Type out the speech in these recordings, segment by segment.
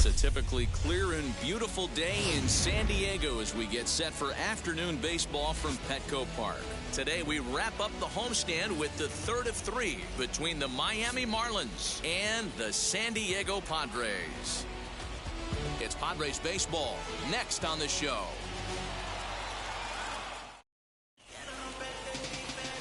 It's a typically clear and beautiful day in San Diego as we get set for afternoon baseball from Petco Park. Today we wrap up the homestand with the third of three between the Miami Marlins and the San Diego Padres. It's Padres baseball next on the show.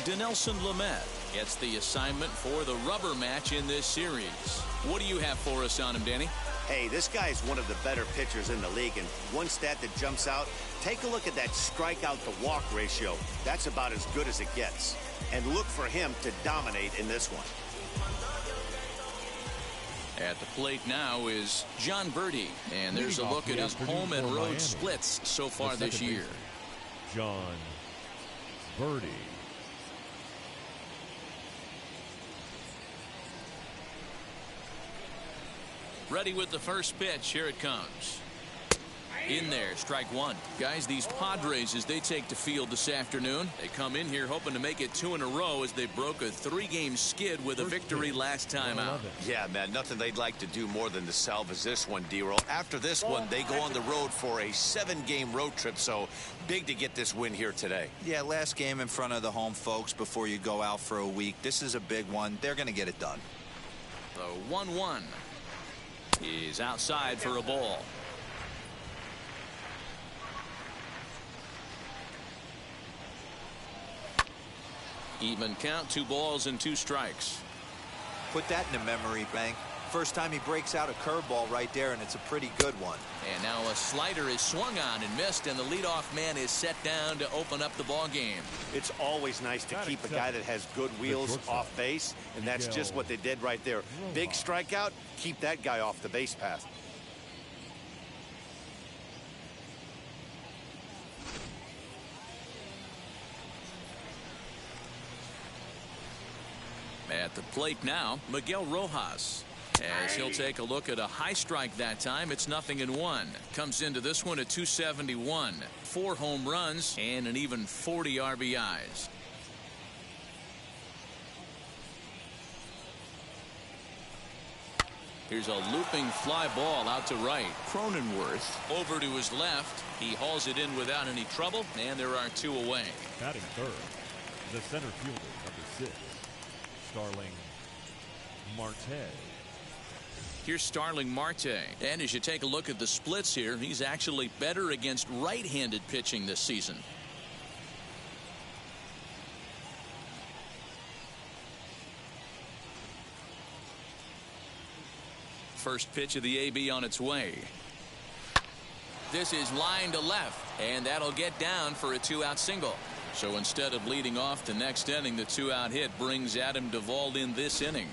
Dinelson Lamet gets the assignment for the rubber match in this series. What do you have for us on him, Danny? Hey, this guy is one of the better pitchers in the league, and one stat that jumps out, take a look at that strikeout to walk ratio. That's about as good as it gets. And look for him to dominate in this one. At the plate now is John Birdie, and there's a look at his home and road splits so far this year. John Birdie. Ready with the first pitch. Here it comes. In there, strike one. Guys, these Padres, as they take the field this afternoon, they come in here hoping to make it 2 in a row as they broke a 3-game skid with a victory last time out. Yeah, man, nothing they'd like to do more than to salvage this one, D-Roll. After this one, they go on the road for a 7-game road trip, so big to get this win here today. Yeah, last game in front of the home folks before you go out for a week. This is a big one. They're going to get it done. The 1-1 is outside for a ball. Even count, 2 balls and 2 strikes. Put that in a memory bank. First time he breaks out a curveball right there, and it's a pretty good one. And now a slider is swung on and missed, and the leadoff man is set down to open up the ball game. It's always nice to keep a guy that has good wheels off base, and that's just what they did right there. Big strikeout, keep that guy off the base path. At the plate now, Miguel Rojas. As he'll take a look at a high strike that time, it's 0-1. Comes into this one at 271. 4 home runs and an even 40 RBIs. Here's a looping fly ball out to right. Cronenworth over to his left. He hauls it in without any trouble, and there are 2 away. Batting third, the center fielder, number 6, Starling Marte. Here's Starling Marte. And as you take a look at the splits here, he's actually better against right-handed pitching this season. First pitch of the AB on its way. This is line to left, and that'll get down for a 2-out single. So instead of leading off the next inning, the 2-out hit brings Adam Duvall in this inning.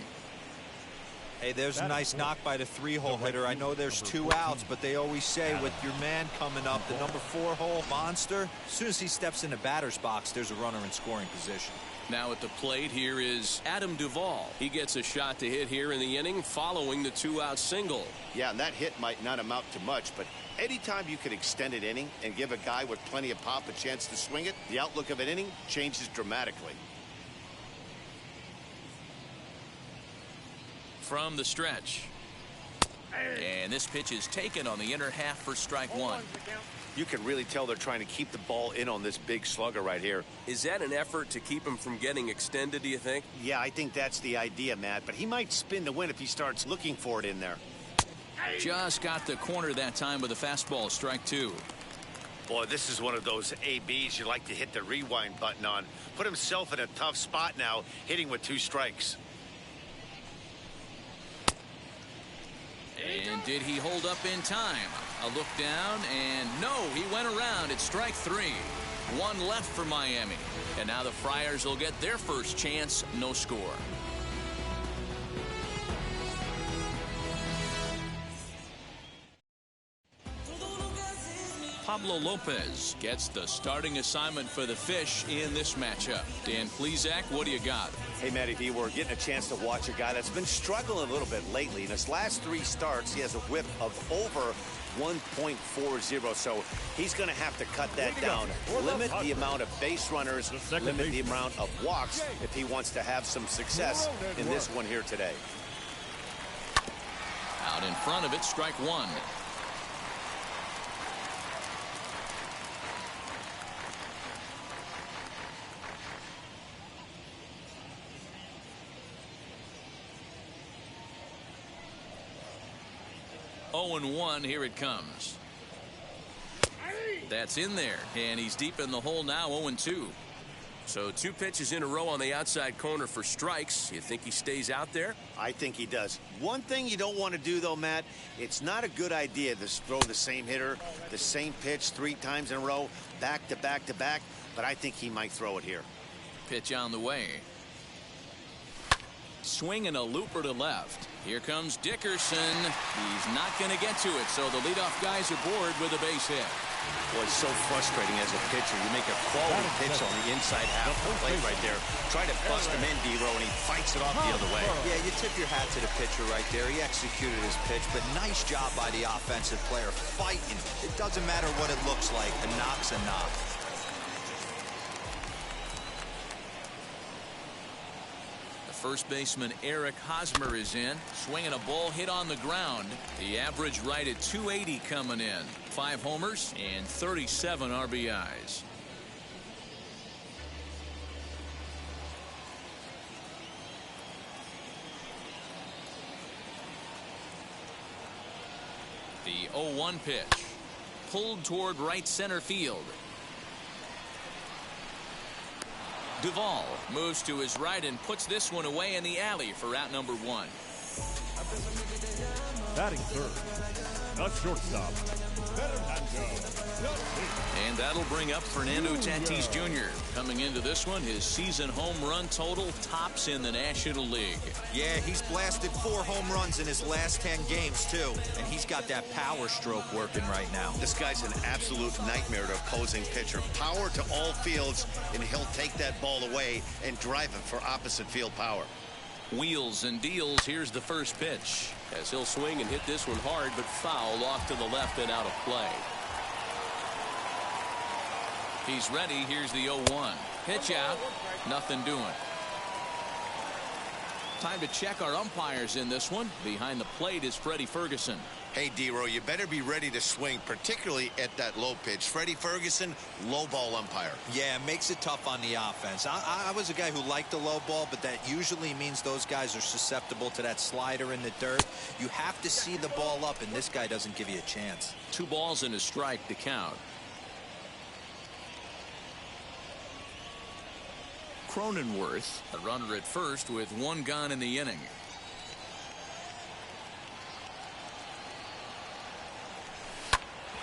Hey, there's a nice knock by the 3-hole hitter. I know there's 2 outs, but they always say with your man coming up, the number 4-hole monster, as soon as he steps in the batter's box, there's a runner in scoring position. Now at the plate, here is Adam Duvall. He gets a shot to hit here in the inning following the 2-out single. Yeah, and that hit might not amount to much, but anytime you can extend an inning and give a guy with plenty of pop a chance to swing it, the outlook of an inning changes dramatically. From the stretch. And this pitch is taken on the inner half for strike 1. You can really tell they're trying to keep the ball in on this big slugger right here. Is that an effort to keep him from getting extended, do you think? Yeah, I think that's the idea, Matt, but he might spin to win if he starts looking for it in there. Just got the corner that time with a fastball, strike 2. Boy, this is one of those ABs you like to hit the rewind button on. Put himself in a tough spot now, hitting with 2 strikes. And did he hold up in time? A look down, and no, he went around at strike 3. 1 left for Miami. And now the Friars will get their first chance, no score. Pablo Lopez gets the starting assignment for the Fish in this matchup. Dan Plesac, what do you got? Hey, Matty V, we're getting a chance to watch a guy that's been struggling a little bit lately. In his last 3 starts, he has a whip of over 1.40, so he's going to have to cut that down. Limit the amount of base runners, limit the amount of walks if he wants to have some success in this one here today. Out in front of it, strike one. Oh and 1, here it comes. That's in there, and he's deep in the hole now, 0 and 2. So 2 pitches in a row on the outside corner for strikes. You think he stays out there? I think he does. One thing you don't want to do, though, Matt, it's not a good idea to throw the same hitter, the same pitch 3 times in a row, back to back to back, but I think he might throw it here. Pitch on the way. Swinging a looper to left. Here comes Dickerson. He's not going to get to it, so the leadoff guy's aboard with a base hit. Boy, it's so frustrating as a pitcher. You make a quality pitch on the inside half of the plate right there. Try to bust him in, D-Row, and he fights it off the other way. Yeah, you tip your hat to the pitcher right there. He executed his pitch, but nice job by the offensive player fighting. It doesn't matter what it looks like. A knock's a knock. First baseman Eric Hosmer is in, swinging a ball hit on the ground. The average right at 280 coming in. 5 homers and 37 RBIs. The 0-1 pitch. Pulled toward right center field. Duvall moves to his right and puts this one away in the alley for out number 1. Batting third, the shortstop, Fernando Tatis. And that'll bring up Fernando Tatis Jr. Coming into this one, his season home run total tops in the National League. Yeah, he's blasted 4 home runs in his last 10 games, too. And he's got that power stroke working right now. This guy's an absolute nightmare to opposing pitcher. Power to all fields, and he'll take that ball away and drive it for opposite field power. Wheels and deals. Here's the first pitch. As he'll swing and hit this one hard, but foul off to the left and out of play. He's ready. Here's the 0-1. Pitch out. Nothing doing. Time to check our umpires in this one. Behind the plate is Freddie Ferguson. Hey, D-Row, you better be ready to swing, particularly at that low pitch. Freddie Ferguson, low ball umpire. Yeah, it makes it tough on the offense. I was a guy who liked the low ball, but that usually means those guys are susceptible to that slider in the dirt. You have to see the ball up, and this guy doesn't give you a chance. 2 balls and a strike to count. Cronenworth, a runner at first with 1 gone in the inning.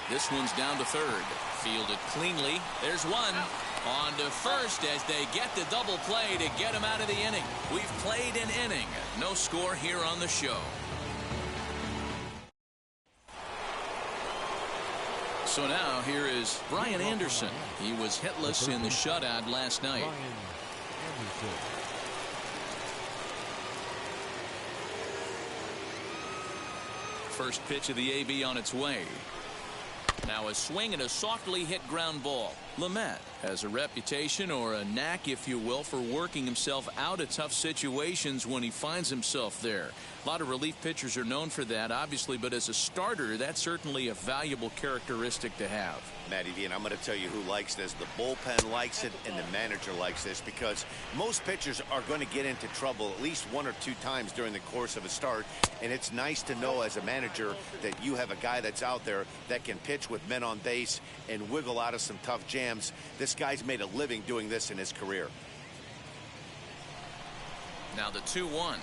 This one's down to third. Fielded cleanly. There's one. On to first as they get the double play to get him out of the inning. We've played an inning. No score here on the show. So now here is Brian Anderson. He was hitless in the shutout last night. First pitch of the AB on its way. Now a swing and a softly hit ground ball. Lamet has a reputation, or a knack if you will, for working himself out of tough situations when he finds himself there. A lot of relief pitchers are known for that, obviously, but as a starter, that's certainly a valuable characteristic to have. Matty D, and I'm going to tell you who likes this. The bullpen likes it, and the manager likes this, because most pitchers are going to get into trouble at least 1 or 2 times during the course of a start, and it's nice to know as a manager that you have a guy that's out there that can pitch with men on base and wiggle out of some tough jams. This guy's made a living doing this in his career. Now the 2-1.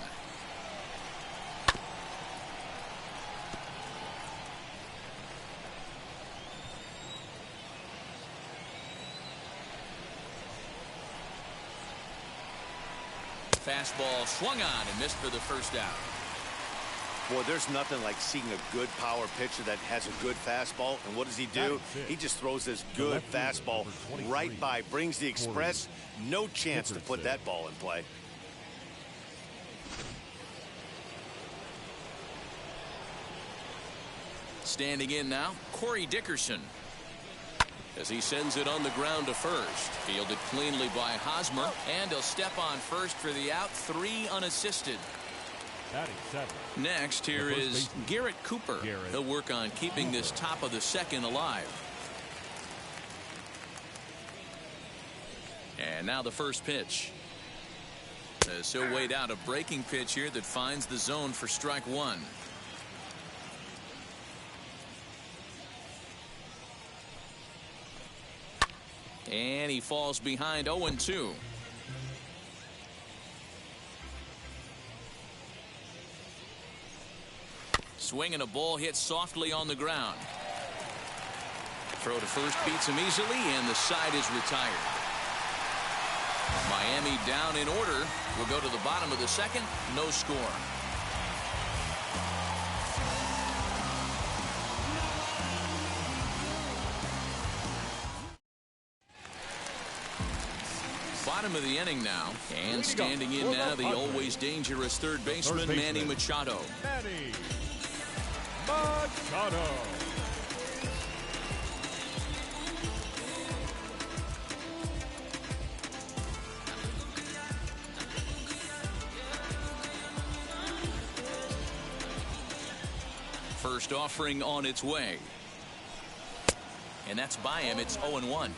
Fastball swung on and missed for the first out. Boy, there's nothing like seeing a good power pitcher that has a good fastball. And what does he do? He just throws this good fastball right by, brings the express. No chance to put that ball in play. Standing in now, Cory Dickerson. As he sends it on the ground to first. Fielded cleanly by Hosmer, and he'll step on first for the out. 3 unassisted. Batting seventh. Next, here is Garrett Cooper. He'll work on keeping this top of the second alive. And now the first pitch. As he'll wait out a breaking pitch here that finds the zone for strike one. And he falls behind 0-2. Swing and a ball hit softly on the ground. Throw to first beats him easily, and the side is retired. Miami down in order. We'll go to the bottom of the second. No score. Bottom of the inning now, and standing in now the always dangerous third baseman Manny Machado. Manny Machado. First offering on its way. And that's by him. It's 0-1.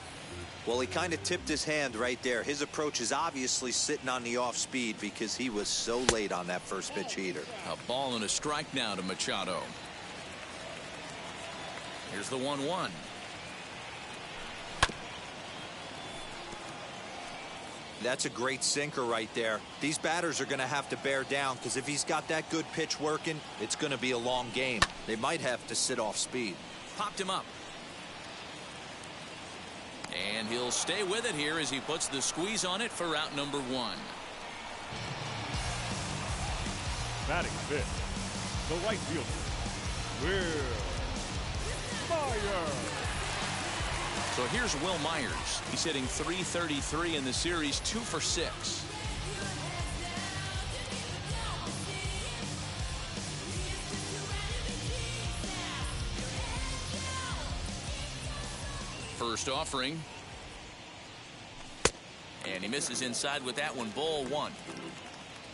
Well, he kind of tipped his hand right there. His approach is obviously sitting on the off speed because he was so late on that first pitch heater. A ball and a strike now to Machado. Here's the 1-1. That's a great sinker right there. These batters are going to have to bear down because if he's got that good pitch working, it's going to be a long game. They might have to sit off speed. Popped him up. And he'll stay with it here as he puts the squeeze on it for out number one. Batting fifth, the right fielder, Will Myers. So here's Will Myers. He's hitting .333 in the series, 2 for 6. First offering. And he misses inside with that one. Ball one.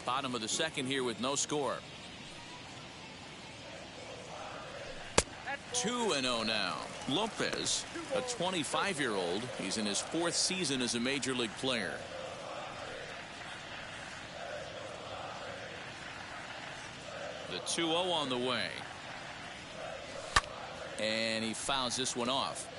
Bottom of the second here with no score. 2-0 now. Lopez, a 25-year-old. He's in his 4th season as a major league player. The 2-0 on the way. And he fouls this one off.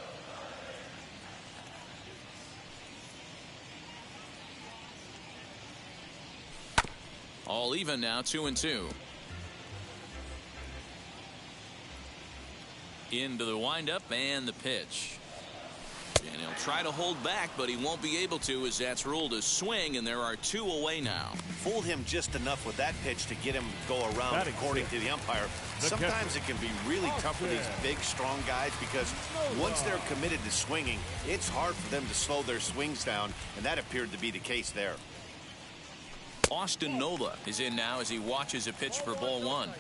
All even now, 2-2. Into the windup and the pitch. And he'll try to hold back, but he won't be able to as that's ruled a swing, and there are 2 away now. Fooled him just enough with that pitch to get him go around, according to the umpire. Sometimes it can be really tough for these big, strong guys because once they're committed to swinging, it's hard for them to slow their swings down, and that appeared to be the case there. Austin Nola is in now as he watches a pitch for ball one.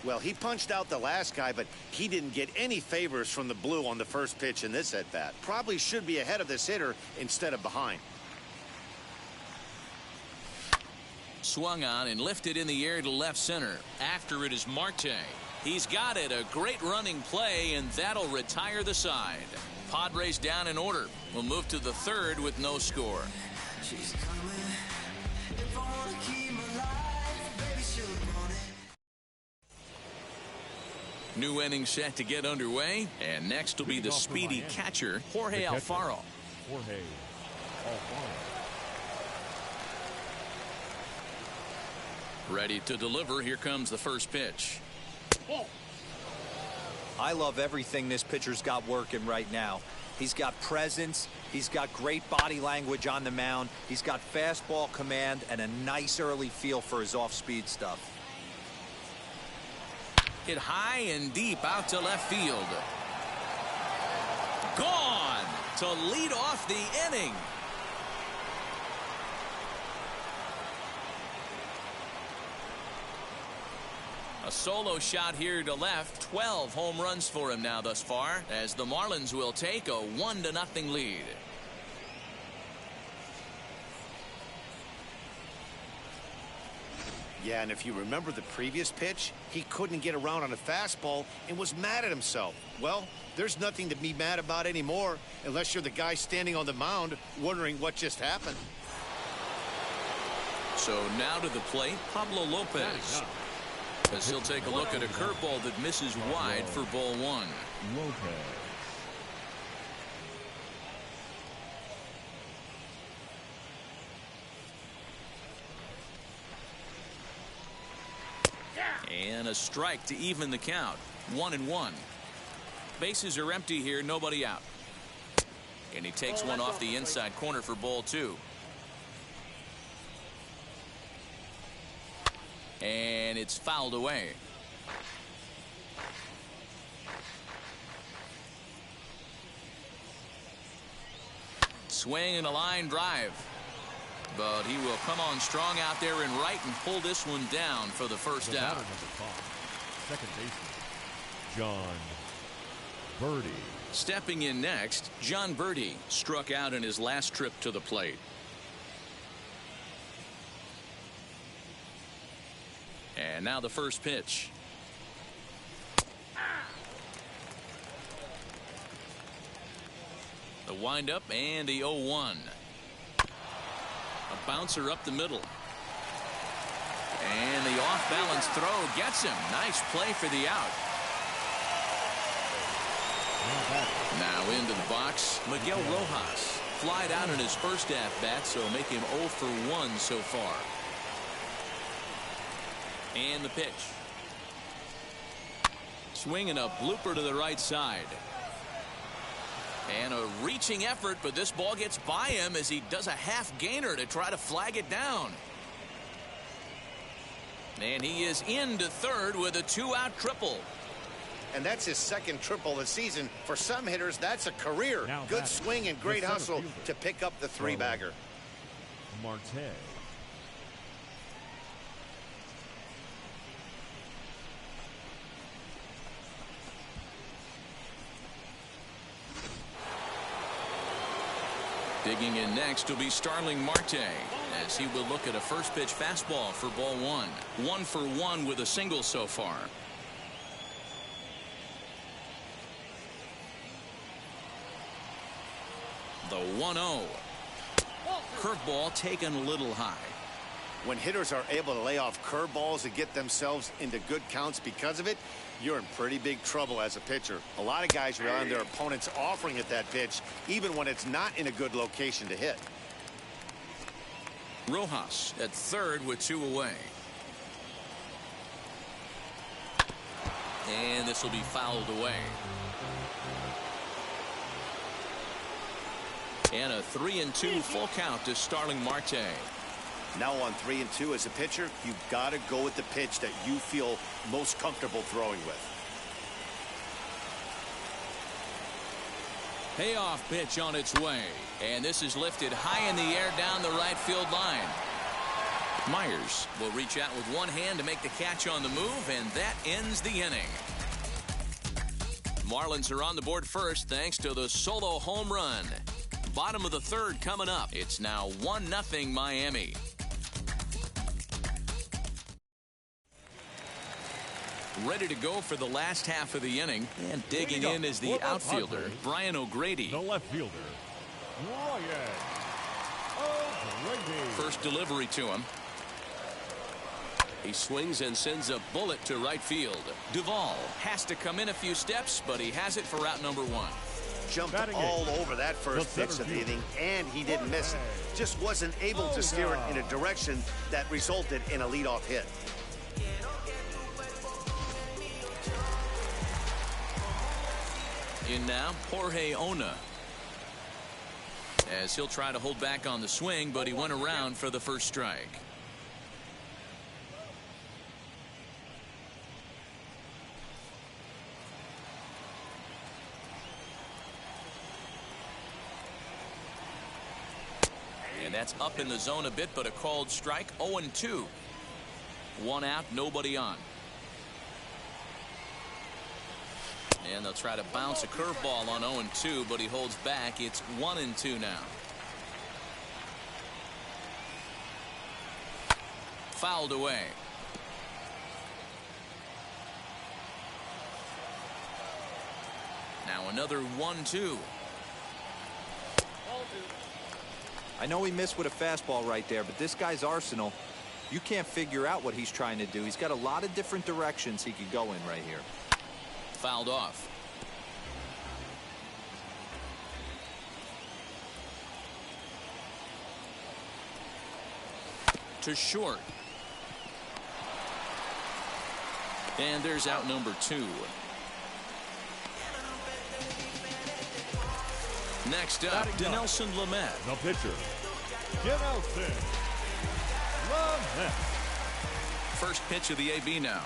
Well, he punched out the last guy, but he didn't get any favors from the blue on the first pitch in this at-bat. Probably should be ahead of this hitter instead of behind. Swung on and lifted in the air to left center. After it is Marte. He's got it. A great running play, and that'll retire the side. Padres down in order. We'll move to the third with no score. New inning set to get underway, and next will be the speedy catcher, Jorge Alfaro. Jorge Alfaro. Ready to deliver. Here comes the first pitch. I love everything this pitcher's got working right now. He's got presence. He's got great body language on the mound. He's got fastball command and a nice early feel for his off-speed stuff. Hit high and deep out to left field. Gone to lead off the inning. A solo shot here to left. 12 home runs for him now thus far, as the Marlins will take a 1-0 lead. Yeah, and if you remember the previous pitch, he couldn't get around on a fastball and was mad at himself. Well, there's nothing to be mad about anymore unless you're the guy standing on the mound wondering what just happened. So now to the plate, Pablo Lopez. As he'll take a look at a curveball that misses wide for ball one. Lopez. And a strike to even the count. 1-1. Bases are empty here, nobody out. And he takes one off the inside corner for ball two. And it's fouled away. Swing and a line drive. But he will come on strong out there in right and pull this one down for the first out. Second baseman, John Birdie. Stepping in next, John Birdie struck out in his last trip to the plate. And now the first pitch. The windup and the 0-1. A bouncer up the middle. And the off-balance throw gets him. Nice play for the out. Now into the box, Miguel Rojas. Flied out in his first at-bat, so make him 0 for 1 so far. And the pitch. Swinging a blooper to the right side. And a reaching effort, but this ball gets by him as he does a half gainer to try to flag it down. And he is into third with a 2-out triple. And that's his second triple this season. For some hitters, that's a career. Good swing and great hustle to pick up the three-bagger. Marte. Digging in next will be Starling Marte as he will look at a first pitch fastball for ball one. 1 for 1 with a single so far. The 1-0. Curveball taken a little high. When hitters are able to lay off curveballs and get themselves into good counts because of it, you're in pretty big trouble as a pitcher. A lot of guys rely on their opponents offering at that pitch, even when it's not in a good location to hit. Rojas at third with 2 away. And this will be fouled away. And a 3-2 full count to Starling Marte. Now on 3-2 as a pitcher, you've got to go with the pitch that you feel most comfortable throwing with. Payoff pitch on its way. And this is lifted high in the air down the right field line. Myers will reach out with one hand to make the catch on the move, and that ends the inning. Marlins are on the board first thanks to the solo home run. Bottom of the third coming up. It's now 1-0 Miami. Ready to go for the last half of the inning, and digging in is the outfielder, Brian O'Grady. The left fielder, Brian O'Grady. First delivery to him. He swings and sends a bullet to right field. Duvall has to come in a few steps, but he has it for out number 1. Jumped all over that first pitch of the inning, and he didn't miss it. Just wasn't able to steer it in a direction that resulted in a leadoff hit. In now, Jorge Ona. As he'll try to hold back on the swing, but he went around for the first strike. And that's up in the zone a bit, but a called strike. 0-2. 1 out, nobody on. And they'll try to bounce a curveball on 0-2, but he holds back. It's 1-2 now. Fouled away. Now another 1-2. I know he missed with a fastball right there, but this guy's arsenal, you can't figure out what he's trying to do. He's got a lot of different directions he could go in right here. Fouled off. To short. And there's out number 2. Next up, Dinelson Lamet. The pitcher, Dinelson Lamet. First pitch of the AB now.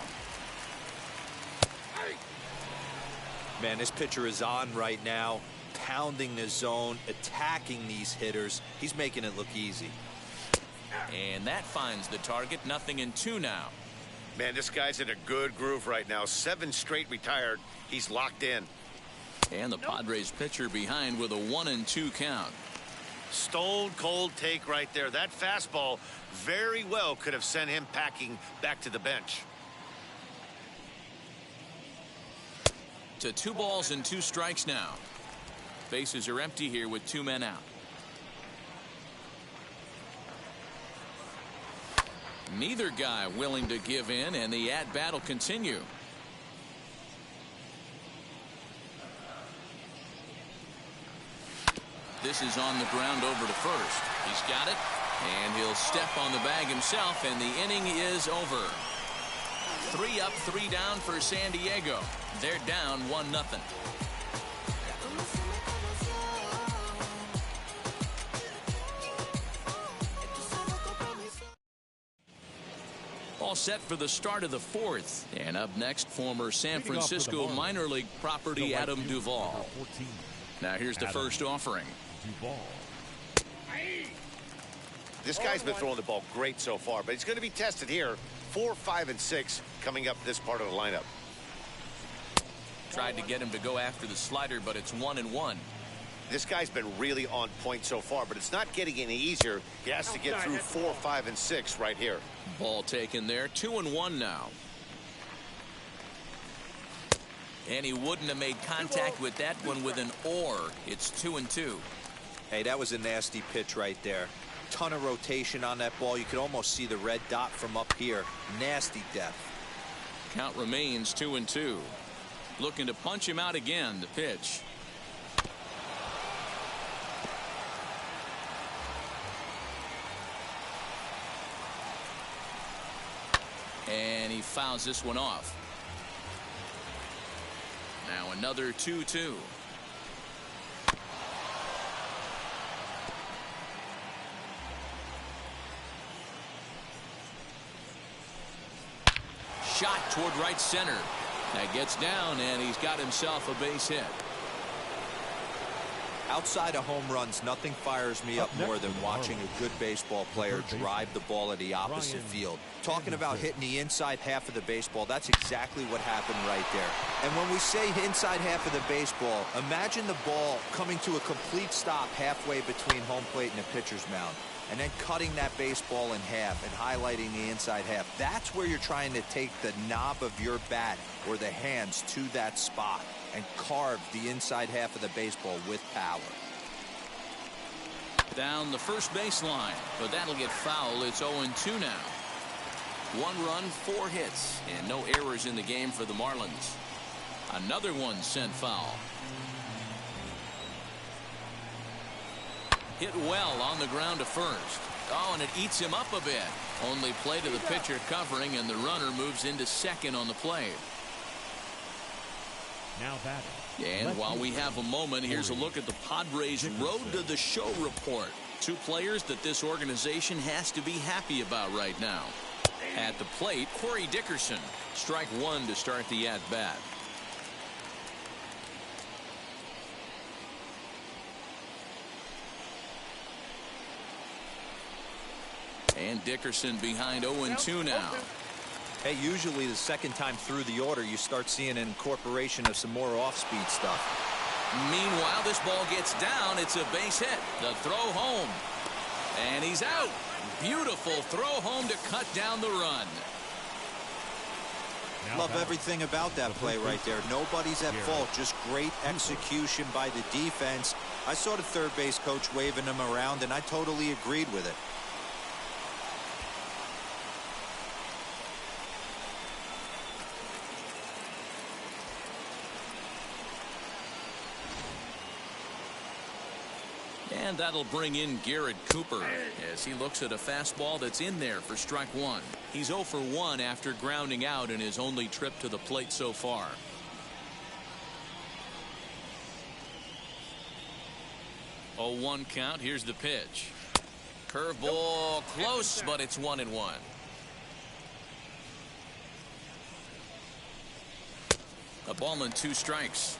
Man, this pitcher is on right now, pounding the zone, attacking these hitters. He's making it look easy. And that finds the target. 0-2 now. Man, this guy's in a good groove right now. 7 straight retired. He's locked in. And the Padres pitcher behind with a 1-2 count. Stone cold take right there. That fastball very well could have sent him packing back to the bench. To 2 balls and 2 strikes now. Bases are empty here with 2 men out. Neither guy willing to give in, and the at-bat will continue. This is on the ground over to first. He's got it, and he'll step on the bag himself, and the inning is over. 3 up, 3 down for San Diego. They're down 1-0. All set for the start of the 4th. And up next, former San Francisco minor league property Adam Duvall. Now here's the first offering. Duvall. This guy's been throwing the ball great so far, but he's going to be tested here. 4, 5, and 6 coming up this part of the lineup. Tried to get him to go after the slider, but it's 1-1. This guy's been really on point so far, but it's not getting any easier. He has to get through 4, 5, and 6 right here. Ball taken there. 2-1 now. And he wouldn't have made contact with that one with an or. It's 2-2. Hey, that was a nasty pitch right there. Ton of rotation on that ball. You could almost see the red dot from up here. Nasty death. Count remains 2-2. Looking to punch him out again. The pitch. And he fouls this one off. Now another 2-2. Shot toward right center. That gets down, and he's got himself a base hit. Outside of home runs, nothing fires me up more than watching a good baseball player drive the ball at the opposite field. Talking about hitting the inside half of the baseball, that's exactly what happened right there. And when we say inside half of the baseball, imagine the ball coming to a complete stop halfway between home plate and the pitcher's mound, and then cutting that baseball in half and highlighting the inside half. That's where you're trying to take the knob of your bat or the hands to that spot and carve the inside half of the baseball with power. Down the first baseline, but that'll get foul. It's 0-2 now. 1 run, 4 hits, and no errors in the game for the Marlins. Another one sent foul. Hit well on the ground to first. Oh, and it eats him up a bit. Only play to the pitcher covering, and the runner moves into second on the play. Now batting. And while we have a moment, here's a look at the Padres' Road to the Show report. 2 players that this organization has to be happy about right now. At the plate, Cory Dickerson. Strike 1 to start the at-bat. And Dickerson behind 0-2 now. Hey, usually the second time through the order, you start seeing an incorporation of some more off-speed stuff. Meanwhile, this ball gets down. It's a base hit. The throw home. And he's out. Beautiful throw home to cut down the run. Love everything about that play right there. Nobody's at fault, just great execution by the defense. I saw the third base coach waving him around, and I totally agreed with it. And that'll bring in Garrett Cooper as he looks at a fastball that's in there for strike one. He's 0 for 1 after grounding out in his only trip to the plate so far. Oh, 1 count. Here's the pitch. Curveball close, but it's 1-1. A ball and 2 strikes.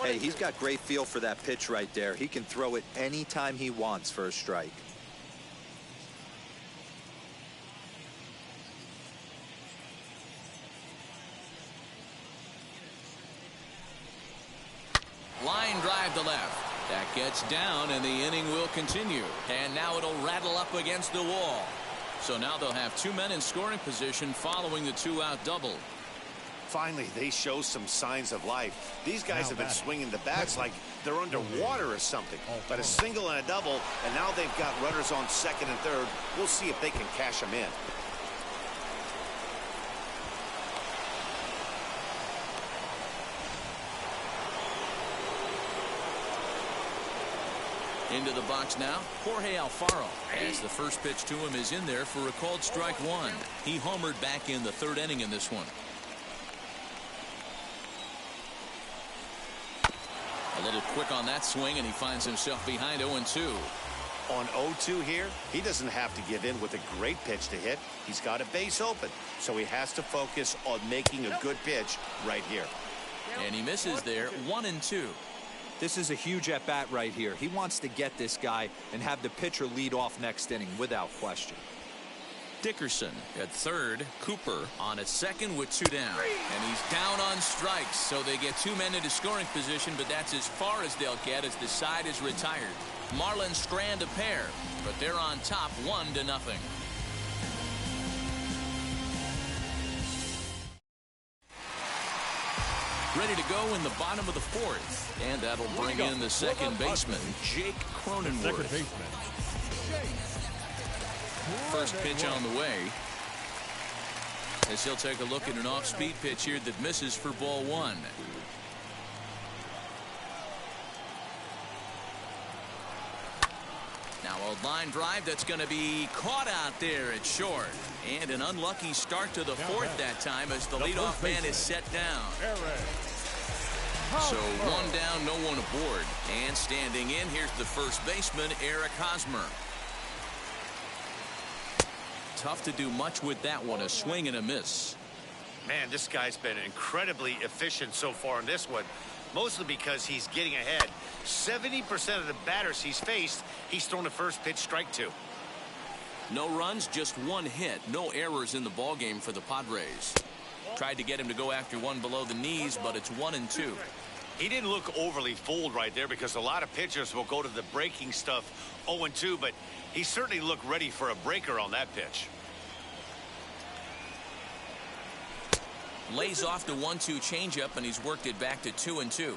Hey, he's got great feel for that pitch right there. He can throw it anytime he wants for a strike. Line drive to left. That gets down, and the inning will continue. And now it'll rattle up against the wall. So now they'll have 2 men in scoring position following the 2-out double. Finally, they show some signs of life. These guys have been swinging the bats like they're underwater or something. But a single and a double, and now they've got runners on second and third. We'll see if they can cash them in. Into the box now, Jorge Alfaro, as the first pitch to him is in there for a called strike one. He homered back in the 3rd inning in this one. A little quick on that swing, and he finds himself behind 0-2. On 0-2 here, he doesn't have to give in with a great pitch to hit. He's got a base open, so he has to focus on making a good pitch right here. And he misses there, 1-2. This is a huge at-bat right here. He wants to get this guy and have the pitcher lead off next inning without question. Dickerson at third, Cooper on at second with 2 down. And he's down on strikes, so they get 2 men into scoring position, but that's as far as they'll get as the side is retired. Marlins strand a pair, but they're on top 1-0. Ready to go in the bottom of the 4th, and that'll bring in the second baseman, Jake Cronenworth. First pitch on the way, as he'll take a look at an off-speed pitch here that misses for ball 1. Now a line drive that's going to be caught out there at short. And an unlucky start to the 4th that time as the leadoff man is set down. So 1 down, no one aboard. And standing in, here's the first baseman, Eric Hosmer. Tough to do much with that one, a swing and a miss. Man, this guy's been incredibly efficient so far in this one, mostly because he's getting ahead. 70% of the batters he's faced, he's thrown the first pitch strike to. No runs, just 1 hit. No errors in the ballgame for the Padres. Tried to get him to go after one below the knees, but it's 1-2. He didn't look overly fooled right there because a lot of pitchers will go to the breaking stuff 0-2, but he certainly looked ready for a breaker on that pitch. Lays off the 1-2 changeup, and he's worked it back to 2-2.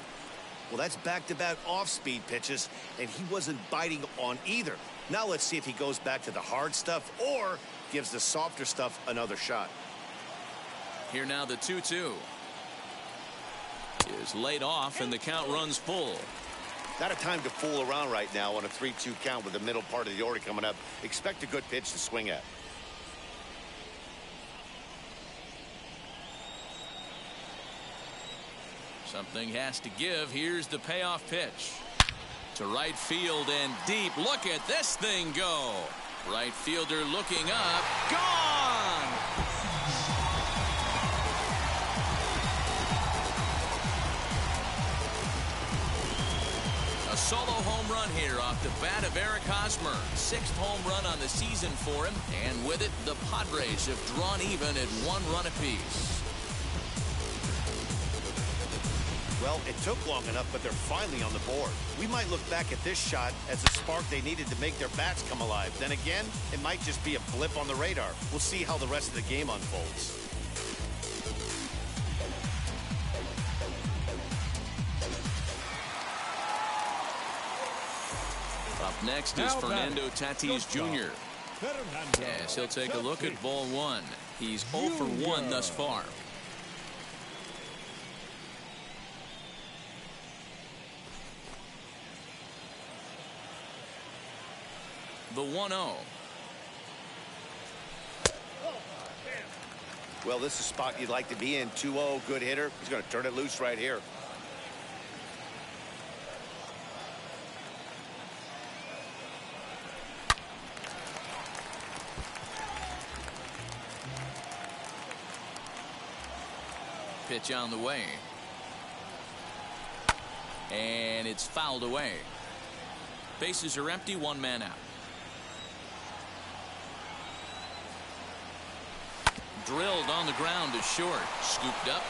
Well, that's back-to-back off-speed pitches, and he wasn't biting on either. Now let's see if he goes back to the hard stuff or gives the softer stuff another shot. Here now the 2-2 is laid off, and the count runs full. Not a time to fool around right now on a 3-2 count with the middle part of the order coming up. Expect a good pitch to swing at. Something has to give. Here's the payoff pitch. To right field and deep. Look at this thing go. Right fielder looking up. Gone! A solo home run here off the bat of Eric Hosmer. 6th home run on the season for him. And with it, the Padres have drawn even at 1 run apiece. Well, it took long enough, but they're finally on the board. We might look back at this shot as a spark they needed to make their bats come alive. Then again, it might just be a blip on the radar. We'll see how the rest of the game unfolds. Up next is Fernando Tatis Jr. Yes, he'll take a look at ball one. He's 0 for 1 thus far. The 1-0. Well, this is a spot you'd like to be in. 2-0, good hitter. He's going to turn it loose right here. Pitch on the way. And it's fouled away. Bases are empty, one man out. Drilled on the ground to short. Scooped up.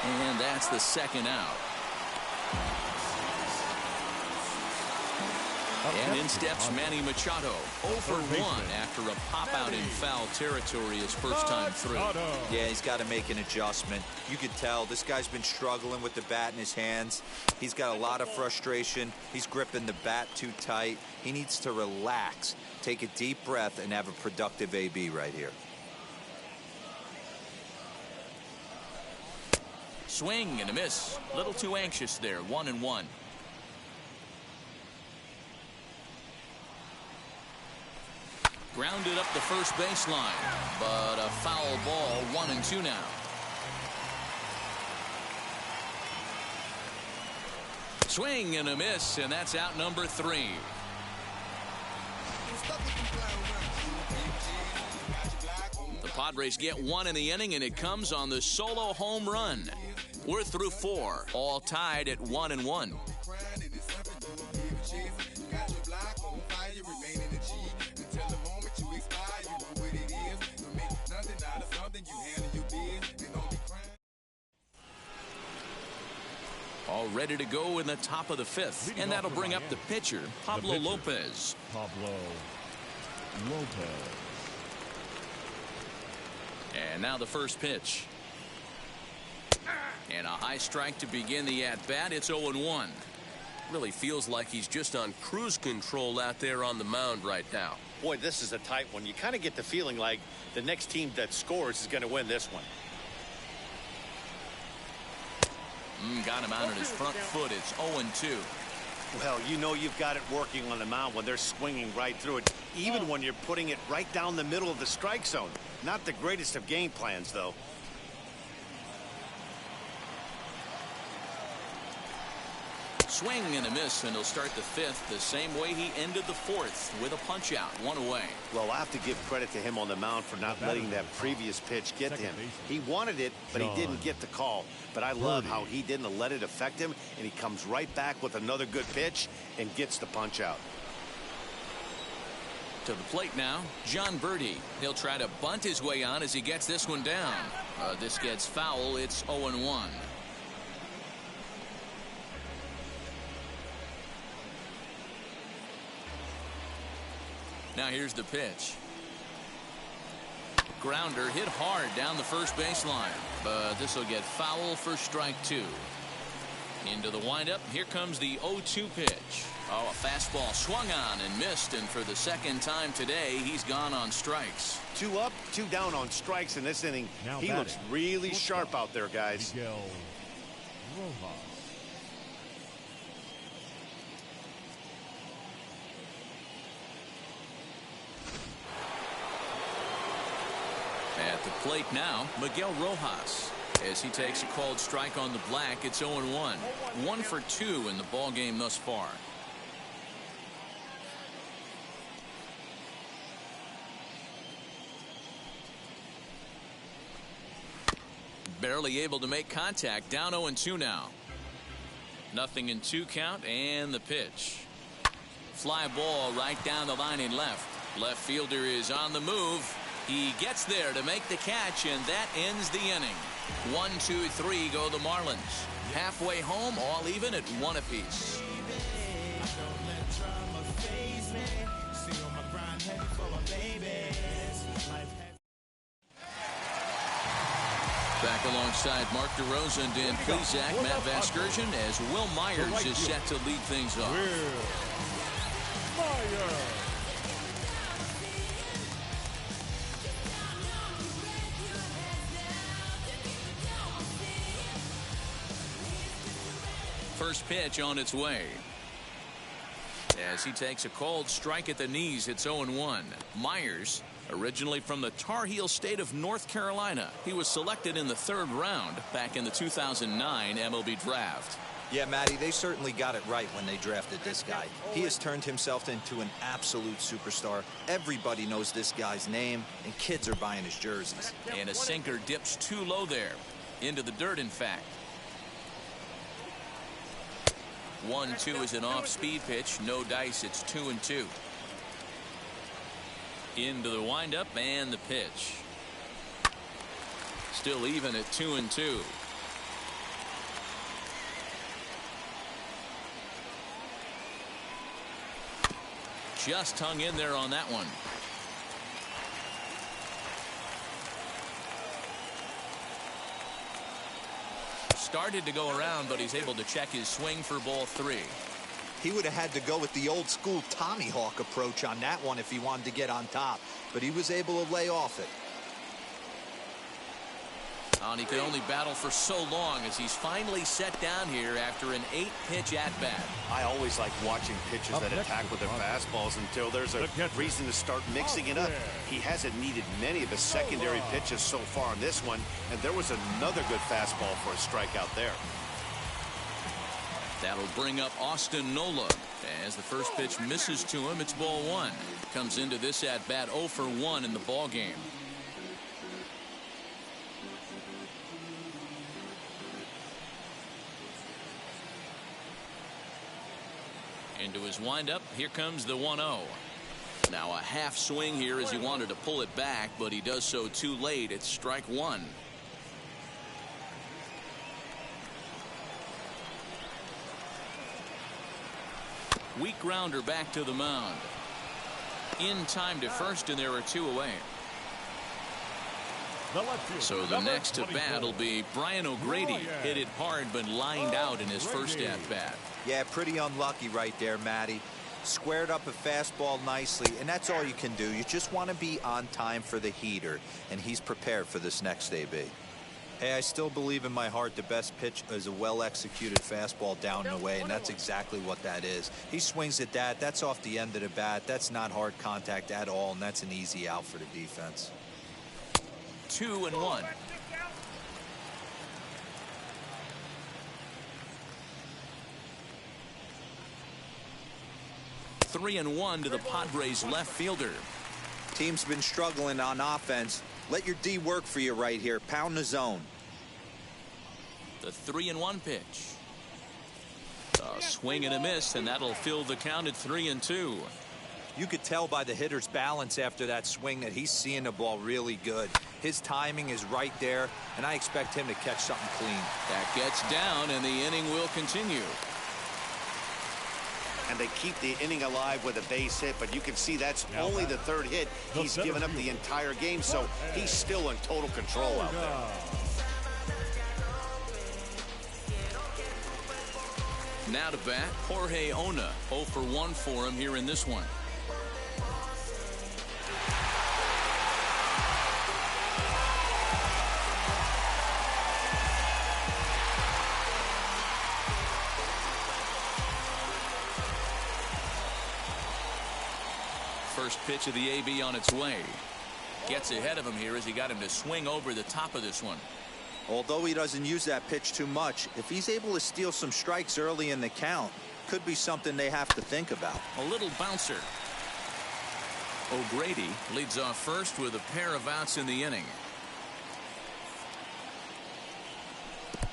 And that's the second out. And in steps Manny Machado, 0 for 1 after a pop out in foul territory his first time through. Yeah, he's got to make an adjustment. You could tell this guy's been struggling with the bat in his hands. He's got a lot of frustration. He's gripping the bat too tight. He needs to relax, take a deep breath, and have a productive AB right here. Swing and a miss. A little too anxious there. 1-1. Grounded up the first baseline, but a foul ball. 1-2 now. Swing and a miss, and that's out number 3. The Padres get 1 in the inning, and it comes on the solo home run. We're through 4, all tied at 1-1. All ready to go in the top of the 5th, and that'll bring up the pitcher, Pablo Lopez. And now the first pitch. And a high strike to begin the at-bat. It's 0-1. Really feels like he's just on cruise control out there on the mound right now. Boy, this is a tight one. You kind of get the feeling like the next team that scores is going to win this one. Got him out on his front foot. It's 0-2. Well, you know you've got it working on the mound when they're swinging right through it, even when you're putting it right down the middle of the strike zone. Not the greatest of game plans, though. Swing and a miss, and he'll start the 5th the same way he ended the 4th, with a punch out, 1 away. Well, I have to give credit to him on the mound for not letting that previous pitch get to him. He wanted it, but he didn't get the call. But I love how he didn't let it affect him, and he comes right back with another good pitch and gets the punch out. To the plate now, John Birdie. He'll try to bunt his way on as he gets this one down. This gets foul. It's 0-1. Now here's the pitch. Grounder hit hard down the first baseline, but this will get foul for strike 2. Into the windup. Here comes the 0-2 pitch. Oh, a fastball swung on and missed, and for the second time today, he's gone on strikes. 2 up, 2 down on strikes in this inning. He looks really sharp out there, guys. Miguel Rojas. At the plate now, Miguel Rojas. As he takes a called strike on the black, it's 0-1. 1 for 2 in the ball game thus far. Barely able to make contact. Down 0-2 now. 0-2 count, and the pitch. Fly ball right down the line in left. Left fielder is on the move. He gets there to make the catch, and that ends the inning. 1, 2, 3 go the Marlins. Halfway home, all even at 1 apiece. Back alongside Mark DeRosa and Dan Plesac, Matt Vasgersian, as Will Myers is set to lead things off. First pitch on its way. As he takes a cold strike at the knees, it's 0-1. Myers, originally from the Tar Heel state of North Carolina, he was selected in the 3rd round back in the 2009 MLB draft. Yeah, Matty, they certainly got it right when they drafted this guy. He has turned himself into an absolute superstar. Everybody knows this guy's name, and kids are buying his jerseys. And a sinker dips too low there. Into the dirt, in fact. 1-2 is an off-speed pitch. No dice. It's 2-2. Into the windup and the pitch. Still even at 2-2. Just hung in there on that one. Started to go around, but he's able to check his swing for ball 3. He would have had to go with the old school Tommy Hawk approach on that one if he wanted to get on top, but he was able to lay off it. And he could only battle for so long as he's finally set down here after an 8-pitch at-bat. I always like watching pitchers that attack with their fastballs until there's a reason to start mixing it up. He hasn't needed many of his secondary pitches so far on this one, and there was another good fastball for a strikeout there. That'll bring up Austin Nola. As the first pitch misses to him, it's ball 1. Comes into this at-bat 0 for 1 in the ball game. Into his windup, here comes the 1-0. Now a half swing here as he wanted to pull it back, but he does so too late. It's strike 1. Weak grounder back to the mound. In time to first, and there are 2 away. So the next at bat will be Brian O'Grady. Hit it hard but lined out in his first at bat. Yeah, pretty unlucky right there, Matty. Squared up a fastball nicely, and that's all you can do. You just want to be on time for the heater, and he's prepared for this next AB. Hey, I still believe in my heart the best pitch is a well-executed fastball down and away, and that's exactly what that is. He swings at that. That's off the end of the bat. That's not hard contact at all, and that's an easy out for the defense. 2-1. Three and 1 to the Padres left fielder. Team's been struggling on offense. Let your D work for you right here. Pound the zone. The 3-1 pitch. A swing and a miss, and that'll fill the count at 3-2. You could tell by the hitter's balance after that swing that he's seeing the ball really good. His timing is right there, and I expect him to catch something clean. That gets down, and the inning will continue. And they keep the inning alive with a base hit, but you can see that's only the 3rd hit. He's given up the entire game, so he's still in total control out there. Now to bat, Jorge Ona. 0 for 1 for him here in this one. First pitch of the AB on its way. Gets ahead of him here as he got him to swing over the top of this one. Although he doesn't use that pitch too much, if he's able to steal some strikes early in the count, could be something they have to think about. A little bouncer. O'Grady leads off first with a pair of outs in the inning.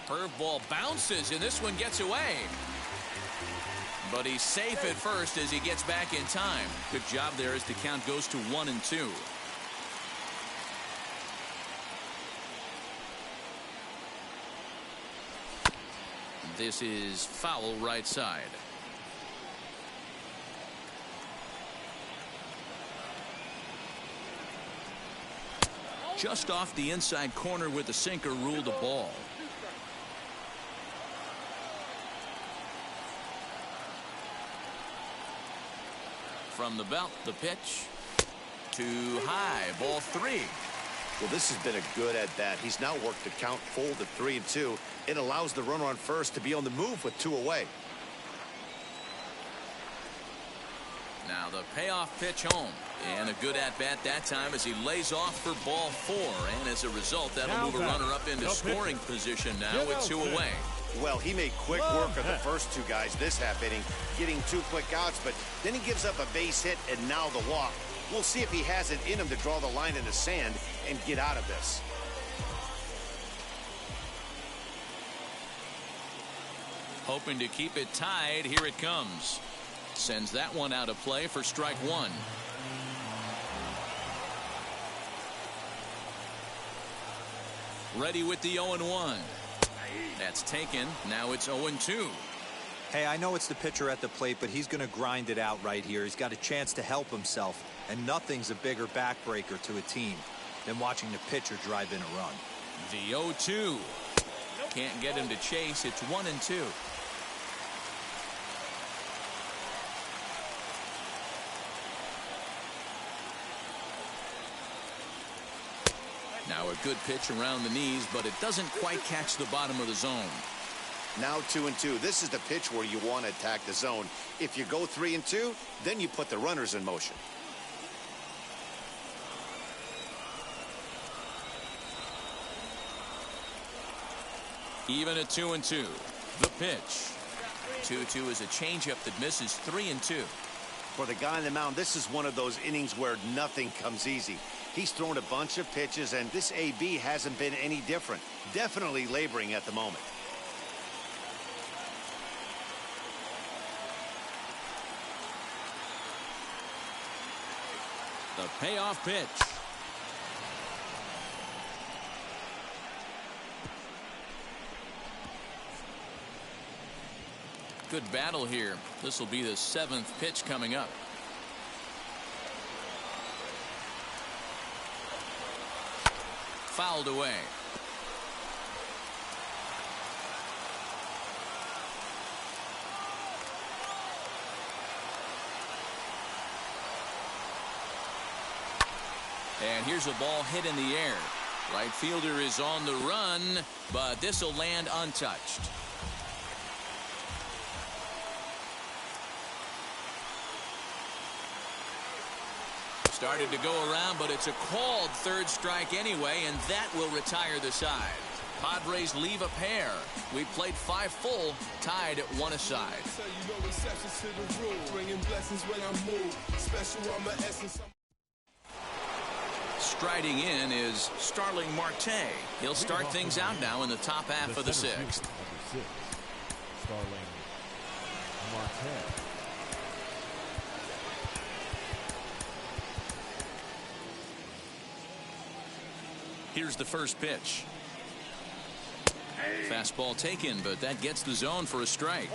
Curveball bounces, and this one gets away. But he's safe at first as he gets back in time. Good job there as the count goes to 1-2. This is foul right side. Just off the inside corner with the sinker, ruled a ball. From the belt, the pitch. Too high, ball 3. Well, this has been a good at bat. He's now worked the count full to 3-2. It allows the runner on first to be on the move with 2 away. Now the payoff pitch home. And a good at-bat that time as he lays off for ball 4. And as a result, that'll move a runner up into scoring position now with 2 away. Well, he made quick work of the first 2 guys this half inning, getting 2 quick outs, but then he gives up a base hit and now the walk. We'll see if he has it in him to draw the line in the sand and get out of this. Hoping to keep it tied. Here it comes. Sends that one out of play for strike 1. Ready with the 0-1. That's taken. Now it's 0-2. Hey, I know it's the pitcher at the plate, but he's going to grind it out right here. He's got a chance to help himself, and nothing's a bigger backbreaker to a team than watching the pitcher drive in a run. The 0-2. Can't get him to chase. It's 1-2. Now a good pitch around the knees, but it doesn't quite catch the bottom of the zone. Now 2-2. This is the pitch where you want to attack the zone. If you go 3-2, then you put the runners in motion. Even at 2-2. The pitch. 2-2 is a changeup that misses 3-2. For the guy on the mound, this is one of those innings where nothing comes easy. He's thrown a bunch of pitches, and this AB hasn't been any different. Definitely laboring at the moment. The payoff pitch. Good battle here. This will be the 7th pitch coming up. Fouled away. And here's a ball hit in the air. Right fielder is on the run, but this will land untouched. Started to go around, but it's a called 3rd strike anyway, and that will retire the side. Padres leave a pair. We played 5 full, tied at 1 aside. Striding in is Starling Marte. He'll start things out now in the top half of the 6th. Starling Marte. Here's the first pitch. Fastball taken, but that gets the zone for a strike.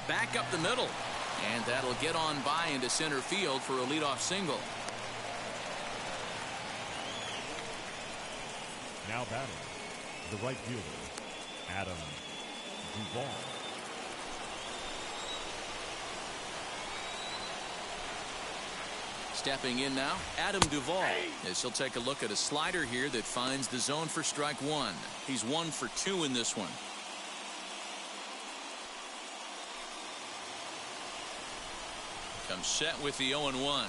Back up the middle. And that'll get on by into center field for a leadoff single. Now batting, the right fielder, Adam Duvall. Stepping in now, Adam Duvall. As he'll take a look at a slider here that finds the zone for strike 1. He's 1 for 2 in this one. Comes set with the 0-1. 1-1.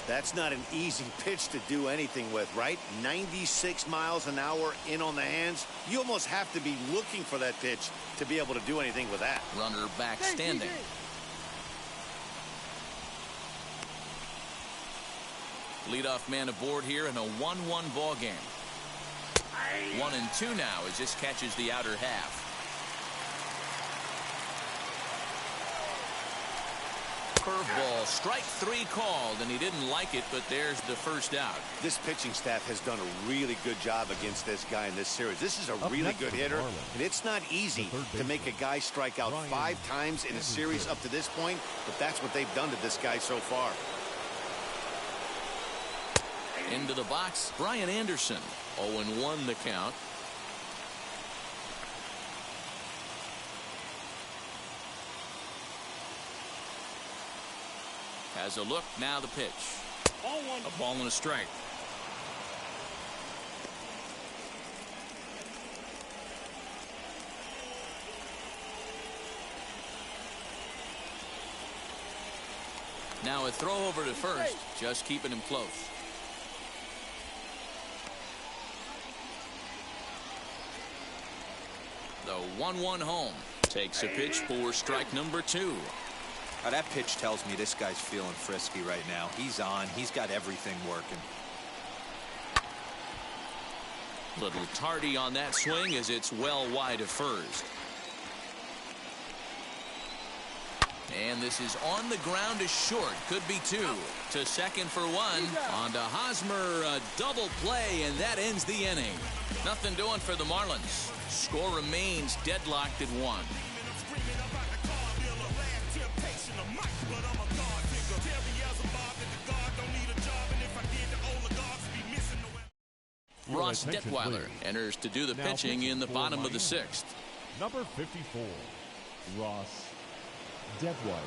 That's not an easy pitch to do anything with, right? 96 miles an hour in on the hands. You almost have to be looking for that pitch to be able to do anything with that. Runner back standing. Leadoff man aboard here in a 1-1 ball game. 1-2 now as this catches the outer half. Curveball, strike 3 called, and he didn't like it, but there's the first out. This pitching staff has done a really good job against this guy in this series. This is a really good hitter, and it's not easy to make a guy strike out 5 times in a series up to this point, but that's what they've done to this guy so far. Into the box, Brian Anderson. 0-1 the count. Has a look. Now the pitch. A ball and a strike. Now a throw over to first, just keeping him close. The 1-1 home. Takes a pitch for strike number 2. Now that pitch tells me this guy's feeling frisky right now. He's on. He's got everything working. Little tardy on that swing as it's well wide of first. And this is on the ground to short. Could be 2. To second for 1. On to Hosmer. A double play, and that ends the inning. Nothing doing for the Marlins. Score remains deadlocked at 1. Ross Detweiler enters to do the pitching in the bottom of the 6th. Number 54, Ross Detweiler.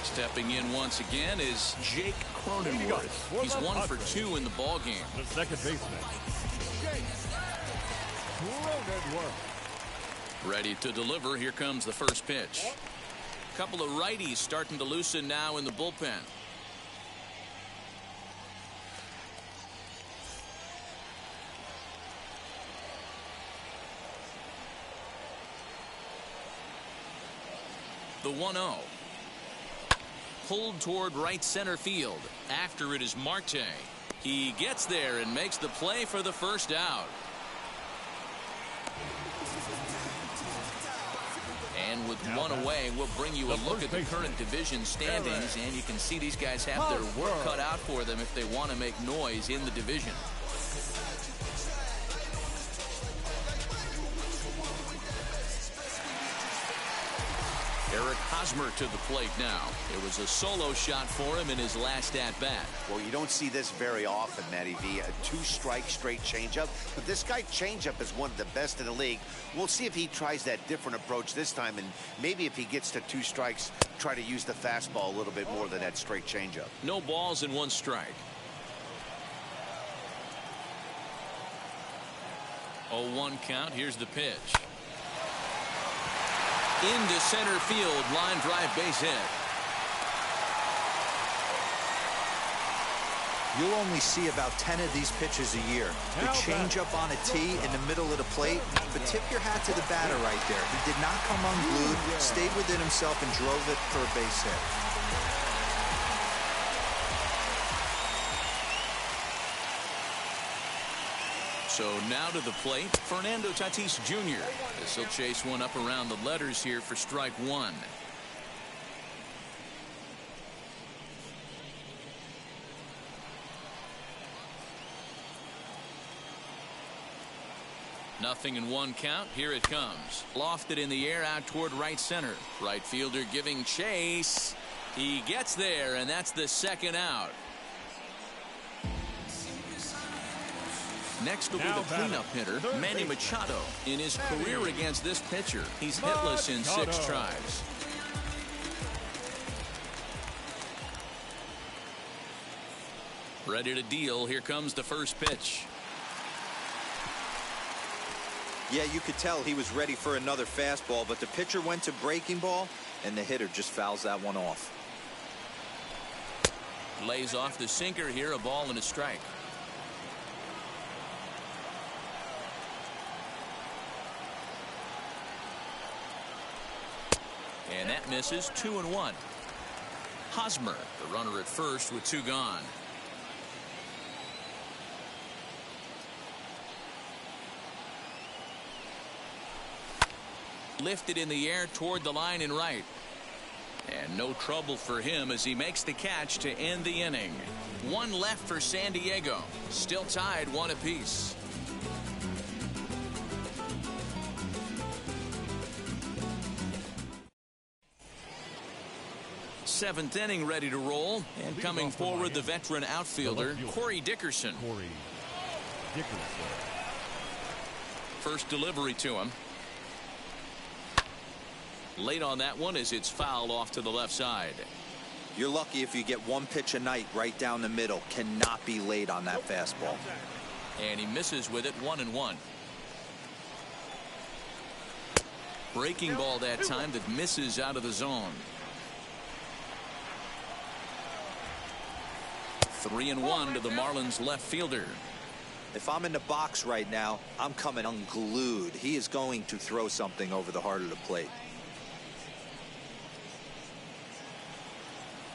Stepping in once again is Jake Cronenworth. He's 1 for 2 in the ball game. The second baseman, Cronenworth. Ready to deliver. Here comes the first pitch. Couple of righties starting to loosen now in the bullpen. The 1-0. Pulled toward right center field. After it is Marte. He gets there and makes the play for the first out. And with 1 away, we'll bring you a look at the current division standings, and you can see these guys have their work cut out for them if they want to make noise in the division. Eric Hosmer to the plate now. It was a solo shot for him in his last at-bat. Well, you don't see this very often, Matty V. A 2-strike straight changeup. But this guy changeup is one of the best in the league. We'll see if he tries that different approach this time. And maybe if he gets to 2 strikes, try to use the fastball a little bit more than that straight changeup. No balls and 1 strike. 0-1 count. Here's the pitch. Into center field, line drive, base hit. You'll only see about 10 of these pitches a year. The changeup on a tee in the middle of the plate. But tip your hat to the batter right there. He did not come unglued, stayed within himself, and drove it for a base hit. So now to the plate, Fernando Tatis Jr. This will chase one up around the letters here for strike 1. Nothing in 1 count. Here it comes. Lofted in the air out toward right center. Right fielder giving chase. He gets there, and that's the second out. Next will be the cleanup hitter, Manny Machado. In his career against this pitcher, he's hitless in 6 tries. Ready to deal. Here comes the first pitch. Yeah, you could tell he was ready for another fastball, but the pitcher went to breaking ball, and the hitter just fouls that one off. Lays off the sinker here, a ball and a strike. And that misses. 2-1. Hosmer, the runner at first with 2 gone. Lifted in the air toward the line and right. And no trouble for him as he makes the catch to end the inning. 1 left for San Diego. Still tied 1 apiece. Seventh inning ready to roll, and coming forward the veteran outfielder Cory Dickerson. Cory Dickerson. First delivery to him. Late on that one as it's fouled off to the left side. You're lucky if you get one pitch a night right down the middle. Cannot be late on that fastball. And he misses with it, 1-1. Breaking ball that time that misses out of the zone. 3-1 to the Marlins left fielder. If I'm in the box right now, I'm coming unglued. He is going to throw something over the heart of the plate.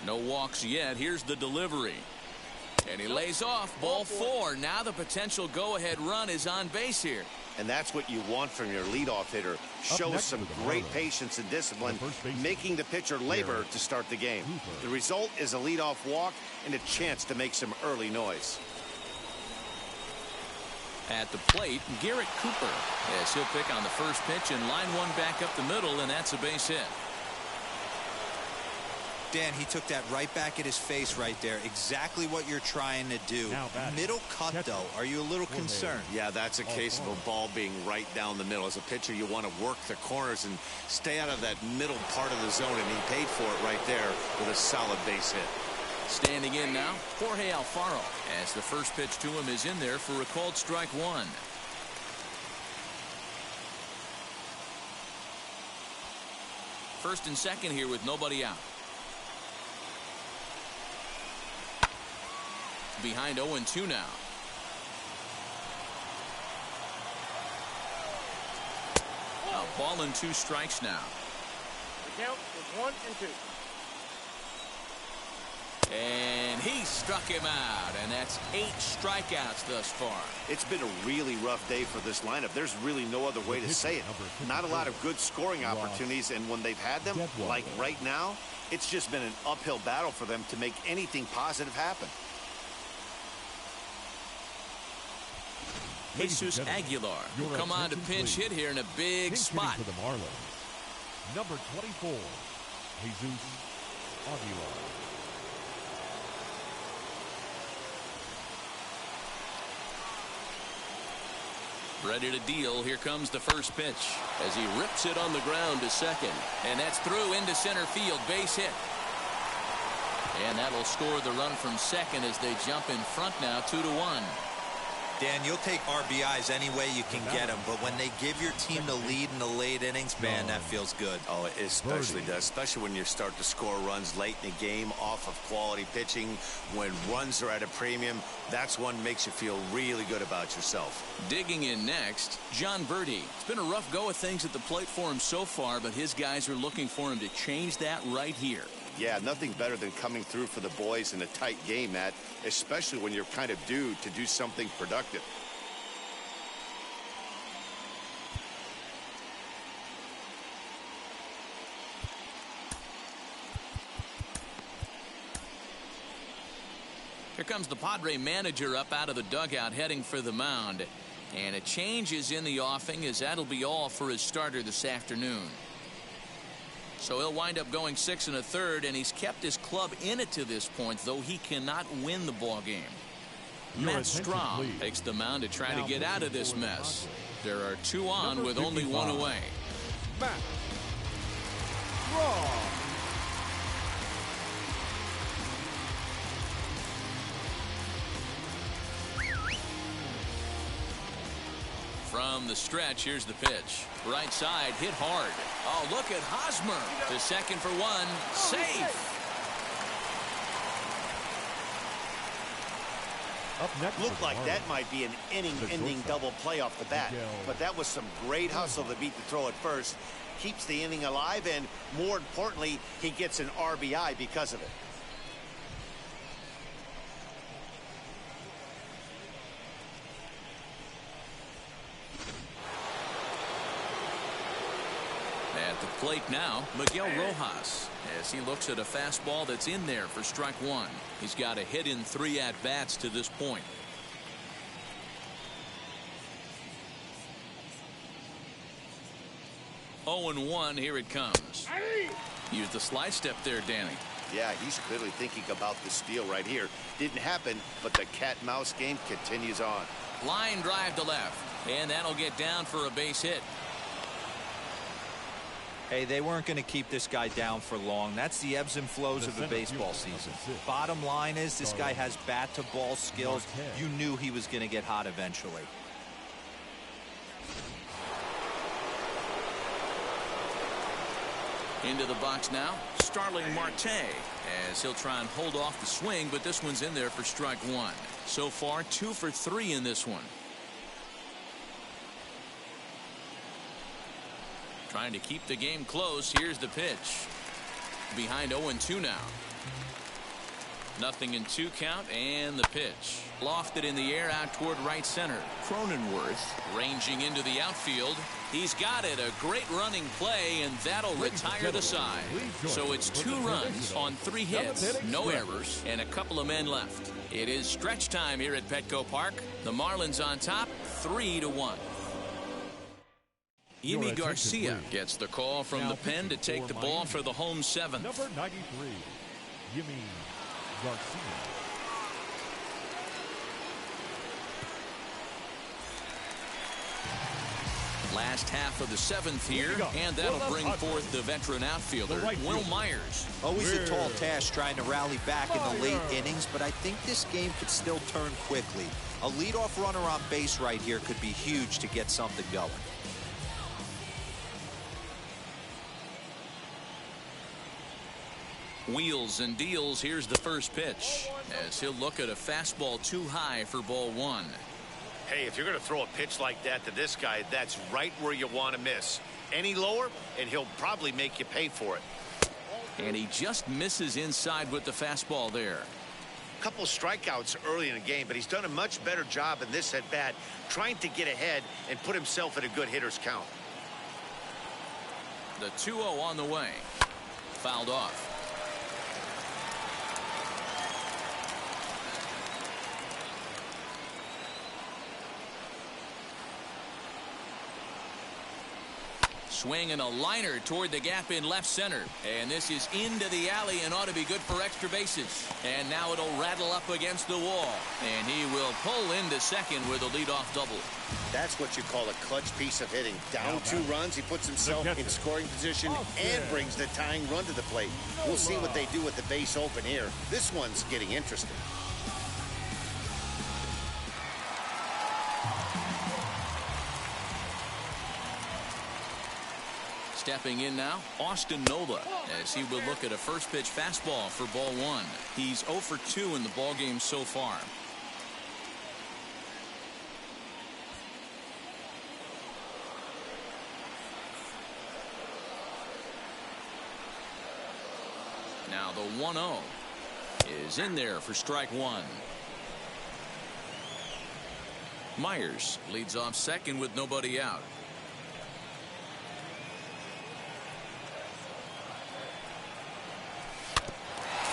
No walks yet. Here's the delivery. And he lays off. Ball 4. Now the potential go-ahead run is on base here. And that's what you want from your leadoff hitter. Shows some great patience and discipline, making the pitcher labor to start the game. The result is a leadoff walk and a chance to make some early noise. At the plate, Garrett Cooper. Yes, he'll pick on the first pitch and line one back up the middle, and that's a base hit. Dan, he took that right back at his face right there. Exactly what you're trying to do. Middle cut, though. Are you a little concerned? Yeah, that's a case of a ball being right down the middle. As a pitcher, you want to work the corners and stay out of that middle part of the zone, and he paid for it right there with a solid base hit. Standing in now, Jorge Alfaro, as the first pitch to him is in there for a called strike one. First and second here with nobody out. Behind 0-2 now. A ball and 2 strikes now. The count is 1 and 2. And he struck him out, and that's 8 strikeouts thus far. It's been a really rough day for this lineup. There's really no other way to say it. Not a lot of good scoring opportunities, and when they've had them, like right now, it's just been an uphill battle for them to make anything positive happen. Jesus Aguilar will come on to pinch hit here in a big spot. For the Marlins, number 24, Jesus Aguilar. Ready to deal. Here comes the first pitch as he rips it on the ground to second, and that's through into center field. Base hit, and that'll score the run from second as they jump in front now, 2-1. Dan, you'll take RBIs any way you can get them, but when they give your team the lead in the late innings, man, that feels good. Oh, it especially does, especially when you start to score runs late in the game off of quality pitching. When runs are at a premium, that's when makes you feel really good about yourself. Digging in next, John Birdie. It's been a rough go of things at the plate for him so far, but his guys are looking for him to change that right here. Yeah, nothing better than coming through for the boys in a tight game, Matt, especially when you're kind of due to do something productive. Here comes the Padre manager up out of the dugout heading for the mound. And a change is in the offing as that'll be all for his starter this afternoon. So he'll wind up going 6 1/3, and he's kept his club in it to this point, though he cannot win the ball game. Matt Strahm takes the mound to try to get out of this mess. There are 2 on with only 1 away. Matt Strahm. From the stretch, here's the pitch. Right side, hit hard. Oh, look at Hosmer to second for 1. Safe. Up next, Looked like that might be an inning-ending double play off the bat, but that was some great hustle to beat the throw at first. Keeps the inning alive, and more importantly, he gets an RBI because of it. At the plate now, Miguel Rojas, as he looks at a fastball that's in there for strike 1. He's got a hit in 3 at-bats to this point. Oh, and 1, here it comes. Use the slide step there, Danny. Yeah, he's clearly thinking about the steal right here. Didn't happen, but the cat-mouse game continues on. Line drive to left, and that'll get down for a base hit. Hey, they weren't going to keep this guy down for long. That's the ebbs and flows of the baseball season. Bottom line is this guy has bat-to-ball skills. You knew he was going to get hot eventually. Into the box now, Starling Marte, as he'll try and hold off the swing, but this one's in there for strike one. So far, 2 for 3 in this one. Trying to keep the game close. Here's the pitch. Behind 0-2 now. 0-2 count, and the pitch. Lofted in the air out toward right center. Cronenworth ranging into the outfield. He's got it. A great running play, and that'll retire the side. So it's 2 runs on 3 hits, no errors, and a couple of men left. It is stretch time here at Petco Park. The Marlins on top, 3-1. Yimi Garcia gets the call from the pen to take the ball for the home 7th. Number 93, Yimi Garcia. Last half of the 7th here, and that'll bring forth the veteran outfielder, Will Myers. Always a tall task trying to rally back in the late innings, but I think this game could still turn quickly. A leadoff runner on base right here could be huge to get something going. Wheels and deals. Here's the first pitch, as he'll look at a fastball too high for ball 1. Hey, if you're going to throw a pitch like that to this guy, that's right where you want to miss. Any lower, and he'll probably make you pay for it. And he just misses inside with the fastball there. A couple strikeouts early in the game, but he's done a much better job in this at-bat, trying to get ahead and put himself at a good hitter's count. The 2-0 on the way. Fouled off. Swing and a liner toward the gap in left center. And this is into the alley and ought to be good for extra bases. And now it'll rattle up against the wall. And he will pull into second with a leadoff double. That's what you call a clutch piece of hitting. Down 2 runs, he puts himself in scoring position and brings the tying run to the plate. We'll see what they do with the base open here. This one's getting interesting. Stepping in now, Austin Nola, as he will look at a first pitch fastball for ball 1. He's 0 for 2 in the ballgame so far. Now the 1-0 is in there for strike 1. Myers leads off second with nobody out.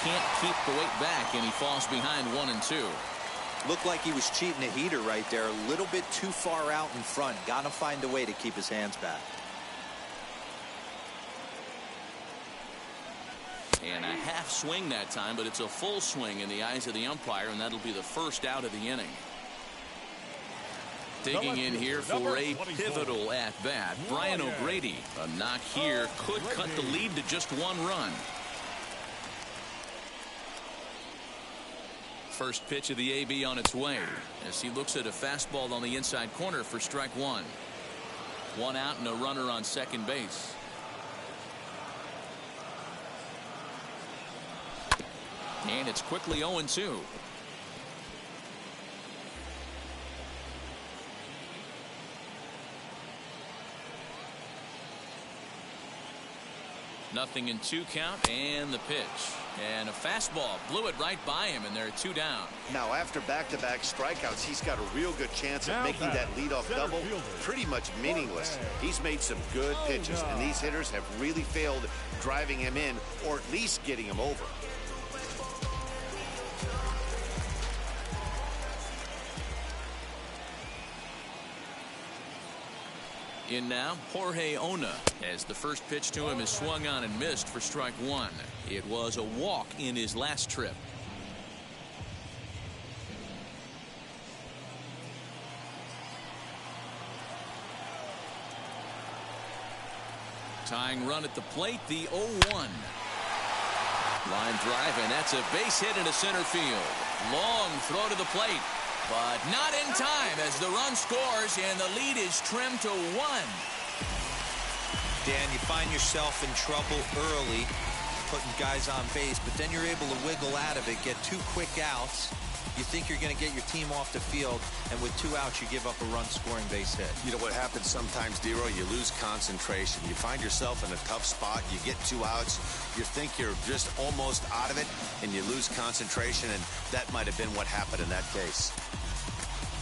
Can't keep the weight back, and he falls behind 1-2. Looked like he was cheating a heater right there. A little bit too far out in front. Gotta find a way to keep his hands back. And a half swing that time, but it's a full swing in the eyes of the umpire, and that'll be the first out of the inning. Digging in here for a pivotal at-bat, Brian O'Grady. A knock here could cut the lead to just 1 run. First pitch of the AB on its way, as he looks at a fastball on the inside corner for strike 1. 1 out and a runner on second base. And it's quickly 0-2. Nothing in 2 count, and the pitch. And a fastball blew it right by him, and they're 2 down. Now, after back-to-back strikeouts, he's got a real good chance of making that leadoff double pretty much meaningless. He's made some good pitches, and these hitters have really failed driving him in or at least getting him over. In now, Jorge Ona, as the first pitch to him is swung on and missed for strike 1. It was a walk in his last trip. Tying run at the plate, the 0-1. Line drive, and that's a base hit into center field. Long throw to the plate, but not in time as the run scores and the lead is trimmed to 1. Dan, you find yourself in trouble early, putting guys on base, but then you're able to wiggle out of it, get 2 quick outs. You think you're going to get your team off the field, and with 2 outs, you give up a run-scoring base hit. You know what happens sometimes, Dero? You lose concentration. You find yourself in a tough spot. You get 2 outs. You think you're just almost out of it, and you lose concentration, and that might have been what happened in that case.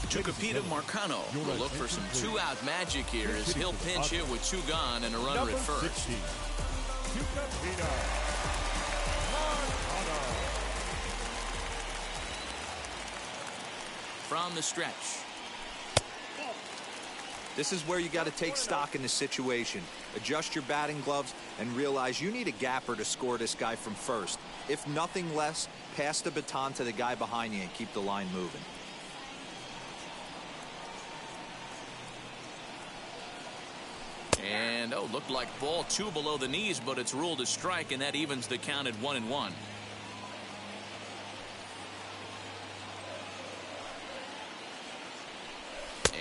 Tucupita Marcano will look for some 2-out magic here as he'll pinch hit with 2 gone and a runner at first. From the stretch. This is where you got to take stock in the situation. Adjust your batting gloves and realize you need a gapper to score this guy from first. If nothing less, pass the baton to the guy behind you and keep the line moving. And, looked like ball 2 below the knees, but it's ruled a strike, and that evens the count at 1-1.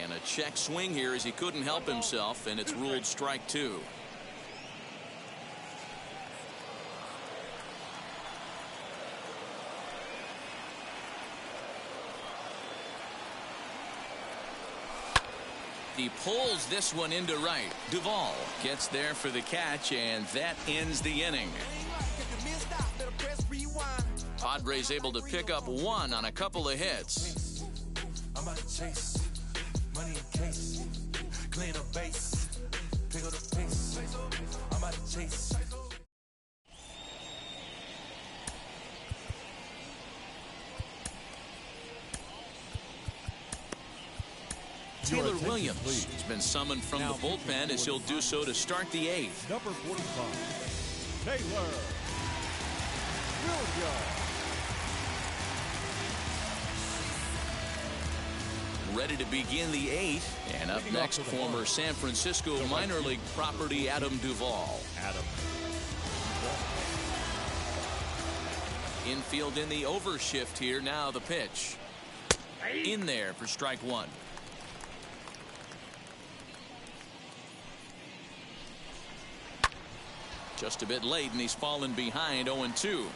And a check swing here as he couldn't help himself, and it's ruled strike 2. He pulls this one into right. Duvall gets there for the catch, and that ends the inning. Padres able to pick up 1 on a couple of hits. Taylor Williams has been summoned from the bullpen as he'll do so to start the 8th. Number 45, Taylor Williams. Ready to begin the 8th, and up next, former San Francisco minor league property Adam Duvall. Infield in the overshift here. Now the pitch. In there for strike 1. Just a bit late, and he's fallen behind 0-2.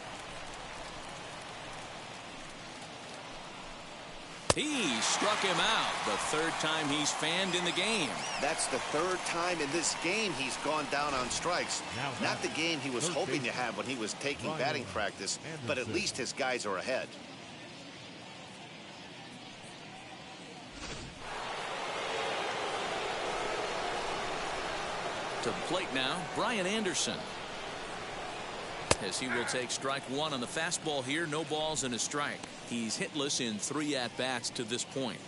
He struck him out. The 3rd time he's fanned in the game. That's the 3rd time in this game he's gone down on strikes. Not the game he was hoping to have when he was taking batting practice, but at least his guys are ahead. To the plate now, Brian Anderson. As he will take strike 1 on the fastball here. No balls and a strike. He's hitless in 3 at-bats to this point.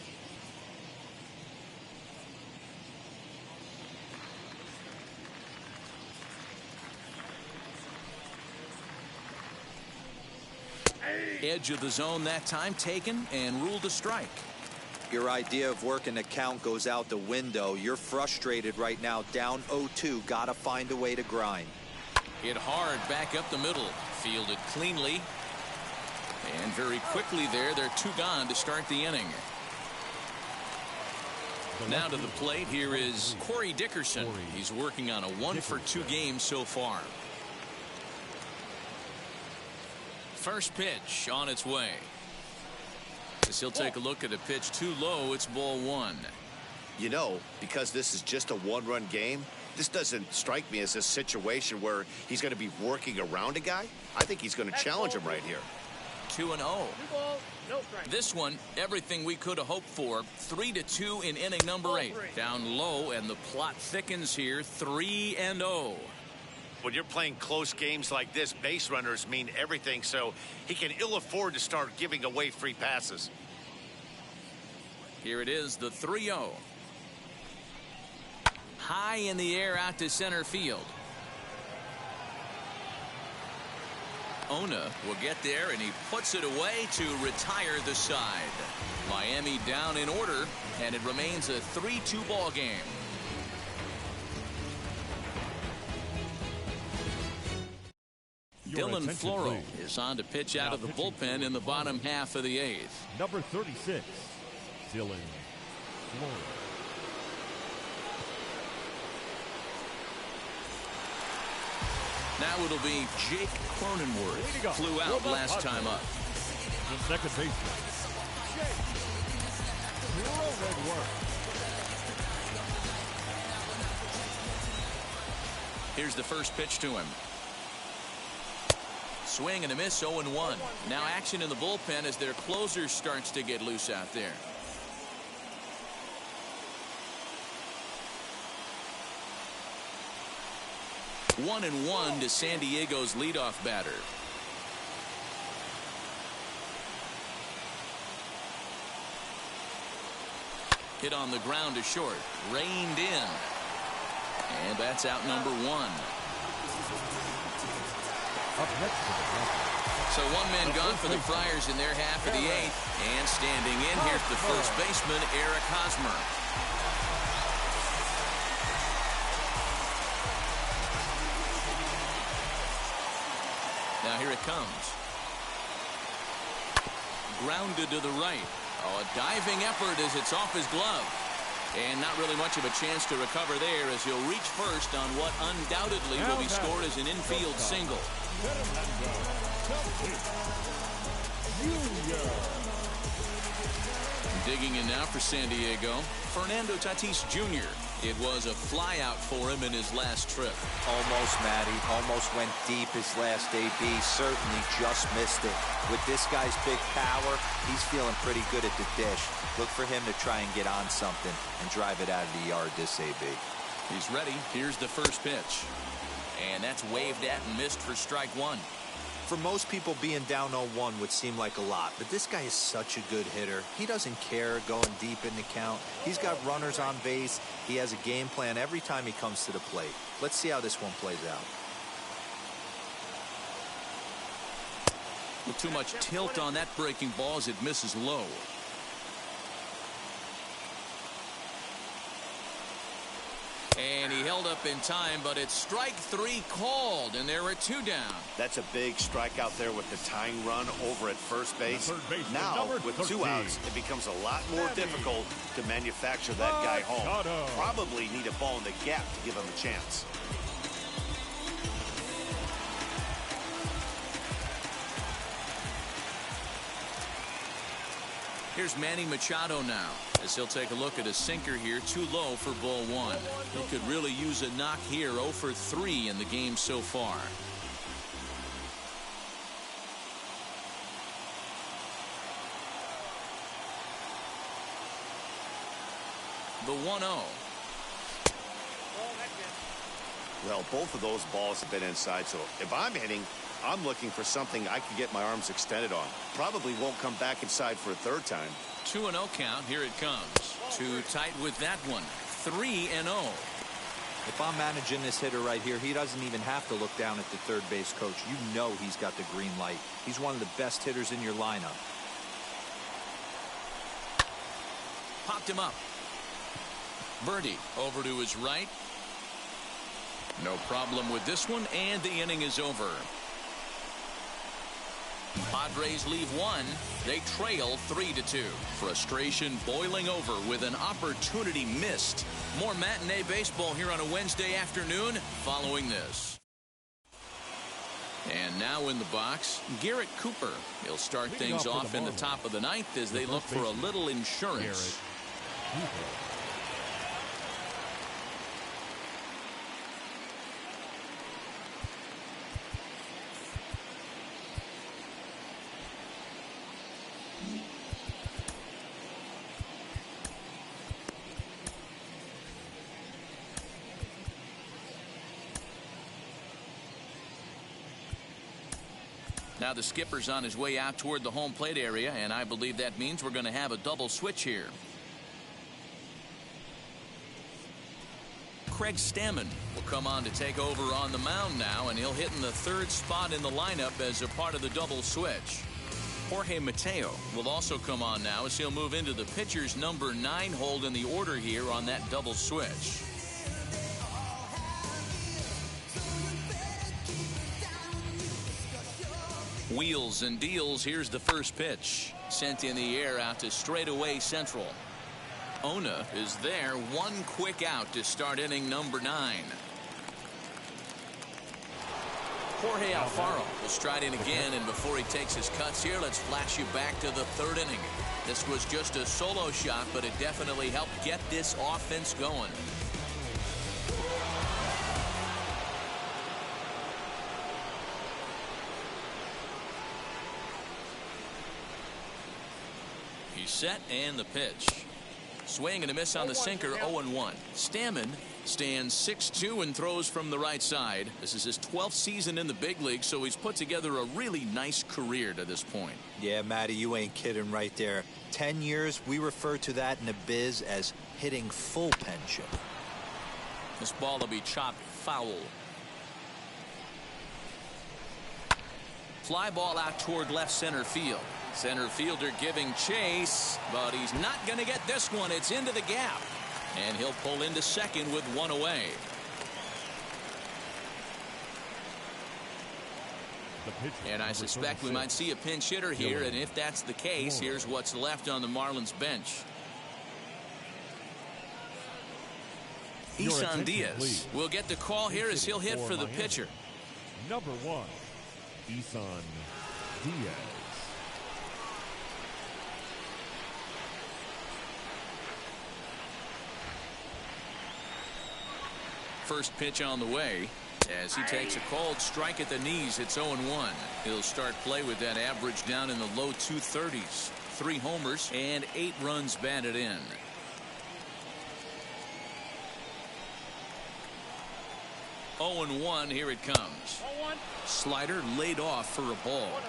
Edge of the zone that time taken and ruled a strike. Your idea of working the count goes out the window. You're frustrated right now, down 0-2. Gotta find a way to grind. Hit hard back up the middle. Fielded cleanly. And very quickly there, they're 2 gone to start the inning. Now to the plate, here is Cory Dickerson. He's working on a 1-for-2 game so far. First pitch on its way. As he'll take a look at a pitch too low, it's ball 1. You know, because this is just a 1-run game, this doesn't strike me as a situation where he's going to be working around a guy. I think he's going to challenge him right here. 2-0. This one, everything we could have hoped for. 3-2 in inning number 8. Down low, and the plot thickens here. 3-0. When you're playing close games like this, base runners mean everything, so he can ill afford to start giving away free passes. Here it is, the 3-0. High in the air out to center field. Ona will get there, and he puts it away to retire the side. Miami down in order, and it remains a 3-2 ball game. Dylan attention, Floro please. is on to pitch out Now of the pitching bullpen in the bottom half of the 8th. Number 36, Dylan Floro. Now it'll be Jake Cronenworth. Flew out last time up. The second baseman, Jake Cronenworth. Here's the first pitch to him. Swing and a miss, 0-1. Now action in the bullpen as their closer starts to get loose out there. One and one to San Diego's leadoff batter. Hit on the ground to short. Reined in. And that's out number 1. So one man gone for the Friars in their half of the 8th. And standing in, here's the first baseman, Eric Hosmer. Now here it comes. Grounded to the right. Oh, a diving effort as it's off his glove. And not really much of a chance to recover there as he'll reach first on what undoubtedly will be scored as an infield single. Digging in now for San Diego, Fernando Tatis Jr. It was a flyout for him in his last trip. Almost, Matty. Almost went deep his last AB. Certainly just missed it. With this guy's big power, he's feeling pretty good at the dish. Look for him to try and get on something and drive it out of the yard this AB. He's ready. Here's the first pitch. And that's waved at and missed for strike 1. For most people, being down 0-1 would seem like a lot, but this guy is such a good hitter. He doesn't care going deep in the count. He's got runners on base. He has a game plan every time he comes to the plate. Let's see how this one plays out. With too much tilt on that breaking ball as it misses low. And he held up in time, but it's strike 3 called, and there are 2 down. That's a big strikeout there with the tying run over at first base. Now, with 2 outs, it becomes a lot more difficult to manufacture that guy home. Probably need a ball in the gap to give him a chance. Here's Manny Machado now, as he'll take a look at a sinker here, too low for ball 1. He could really use a knock here, 0 for 3 in the game so far. The 1-0. Well, both of those balls have been inside, so if I'm hitting, I'm looking for something I can get my arms extended on. Probably won't come back inside for a 3rd time. 2-0 count. Here it comes. Too tight with that one. 3-0. If I'm managing this hitter right here, he doesn't even have to look down at the third base coach. You know he's got the green light. He's one of the best hitters in your lineup. Popped him up. Birdie over to his right. No problem with this one, and the inning is over. Padres leave 1. They trail 3-2. Frustration boiling over with an opportunity missed. More matinee baseball here on a Wednesday afternoon following this. And now in the box, Garrett Cooper. He'll start things off in the top of the 9th as they look for a little insurance. Now the skipper's on his way out toward the home plate area, and I believe that means we're going to have a double switch here. Craig Stammen will come on to take over on the mound now, and he'll hit in the 3rd spot in the lineup as a part of the double switch. Jorge Mateo will also come on now as he'll move into the pitcher's number 9 hold in the order here on that double switch. wheels and deals. Here's the first pitch. Sent in the air out to straightaway central. Ona is there. One quick out to start inning number 9. Jorge Alfaro will stride in again, and before he takes his cuts here, let's flash you back to the 3rd inning. This was just a solo shot, but it definitely helped get this offense going. He's set, and the pitch. Swing and a miss on the sinker, 0-1. Stammen stands 6'2" and throws from the right side. This is his 12th season in the big league, so he's put together a really nice career to this point. Yeah, Matty, you ain't kidding right there. 10 years, we refer to that in the biz as hitting full pension. This ball will be chopped foul. Fly ball out toward left center field. Center fielder giving chase, but he's not going to get this one. It's into the gap, and he'll pull into second with one away. And I suspect we might see a pinch hitter here, and if that's the case, here's what's left on the Marlins bench. Isan Diaz will get the call here as he'll hit for the pitcher. Number 1, Isan Diaz. First pitch on the way as he takes a called strike at the knees. It's 0-1. He'll start play with that average down in the low 230s. 3 homers and 8 runs batted in. Oh and 1. Here it comes. Slider laid off for a ball.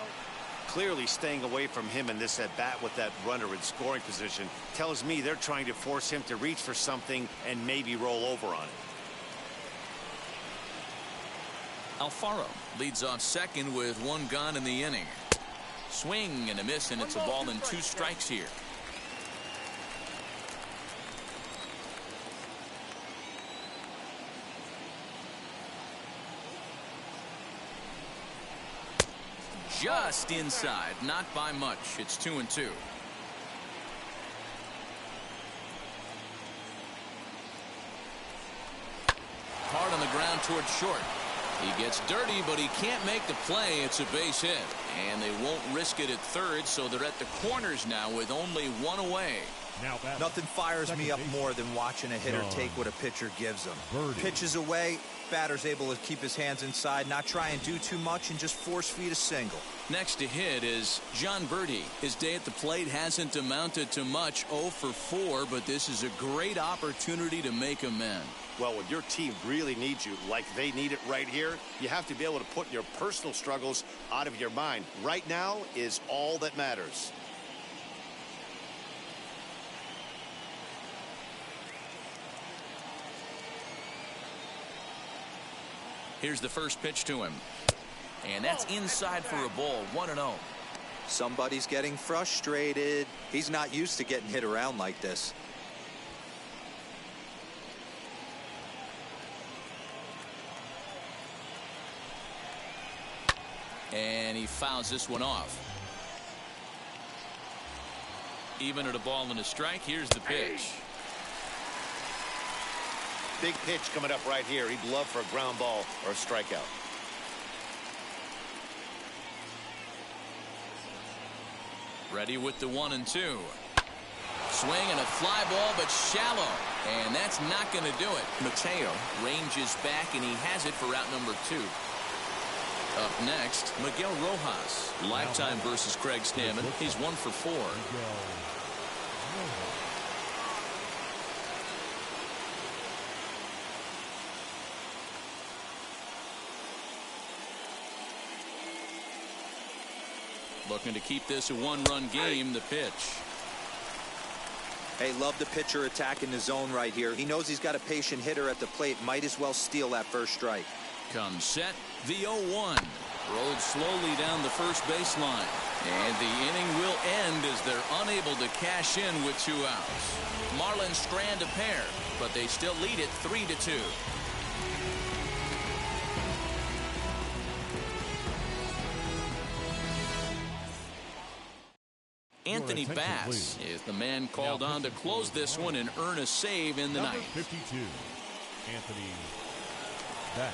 Clearly staying away from him in this at bat with that runner in scoring position tells me they're trying to force him to reach for something and maybe roll over on it. Alfaro leads off second with 1 gone in the inning. Swing and a miss, and it's a ball and 2 strikes here. Just inside, not by much. It's 2-2. Hard on the ground towards short. He gets dirty, but he can't make the play. It's a base hit, and they won't risk it at third, so they're at the corners now with only 1 away. Nothing fires me up more than watching a hitter take what a pitcher gives him. Pitches away, batter's able to keep his hands inside, not try and do too much, and just force feed a single. Next to hit is John Birdie. His day at the plate hasn't amounted to much, 0 for 4, but this is a great opportunity to make amends. Well, when your team really needs you, like they need it right here, you have to be able to put your personal struggles out of your mind. Right now is all that matters. Here's the first pitch to him. And that's inside for a ball, 1-0. Somebody's getting frustrated. He's not used to getting hit around like this. And he fouls this one off. Even at a ball and a strike, here's the pitch. Big pitch coming up right here. He'd love for a ground ball or a strikeout. Ready with the 1-2. Swing and a fly ball, but shallow. And that's not going to do it. Mateo ranges back, and he has it for out number 2. Up next, Miguel Rojas. Lifetime versus Craig Stammen. He's 1 for 4. Looking to keep this a 1-run game. The pitch. Hey, love the pitcher attacking the zone right here. He knows he's got a patient hitter at the plate. Might as well steal that first strike. Comes set. The 0-1. Rolled slowly down the first baseline. And the inning will end as they're unable to cash in with 2 outs. Marlins strand a pair, but they still lead it 3-2. Anthony Bass is the man called on to close this one and earn a save in the ninth. 52, Anthony Bass.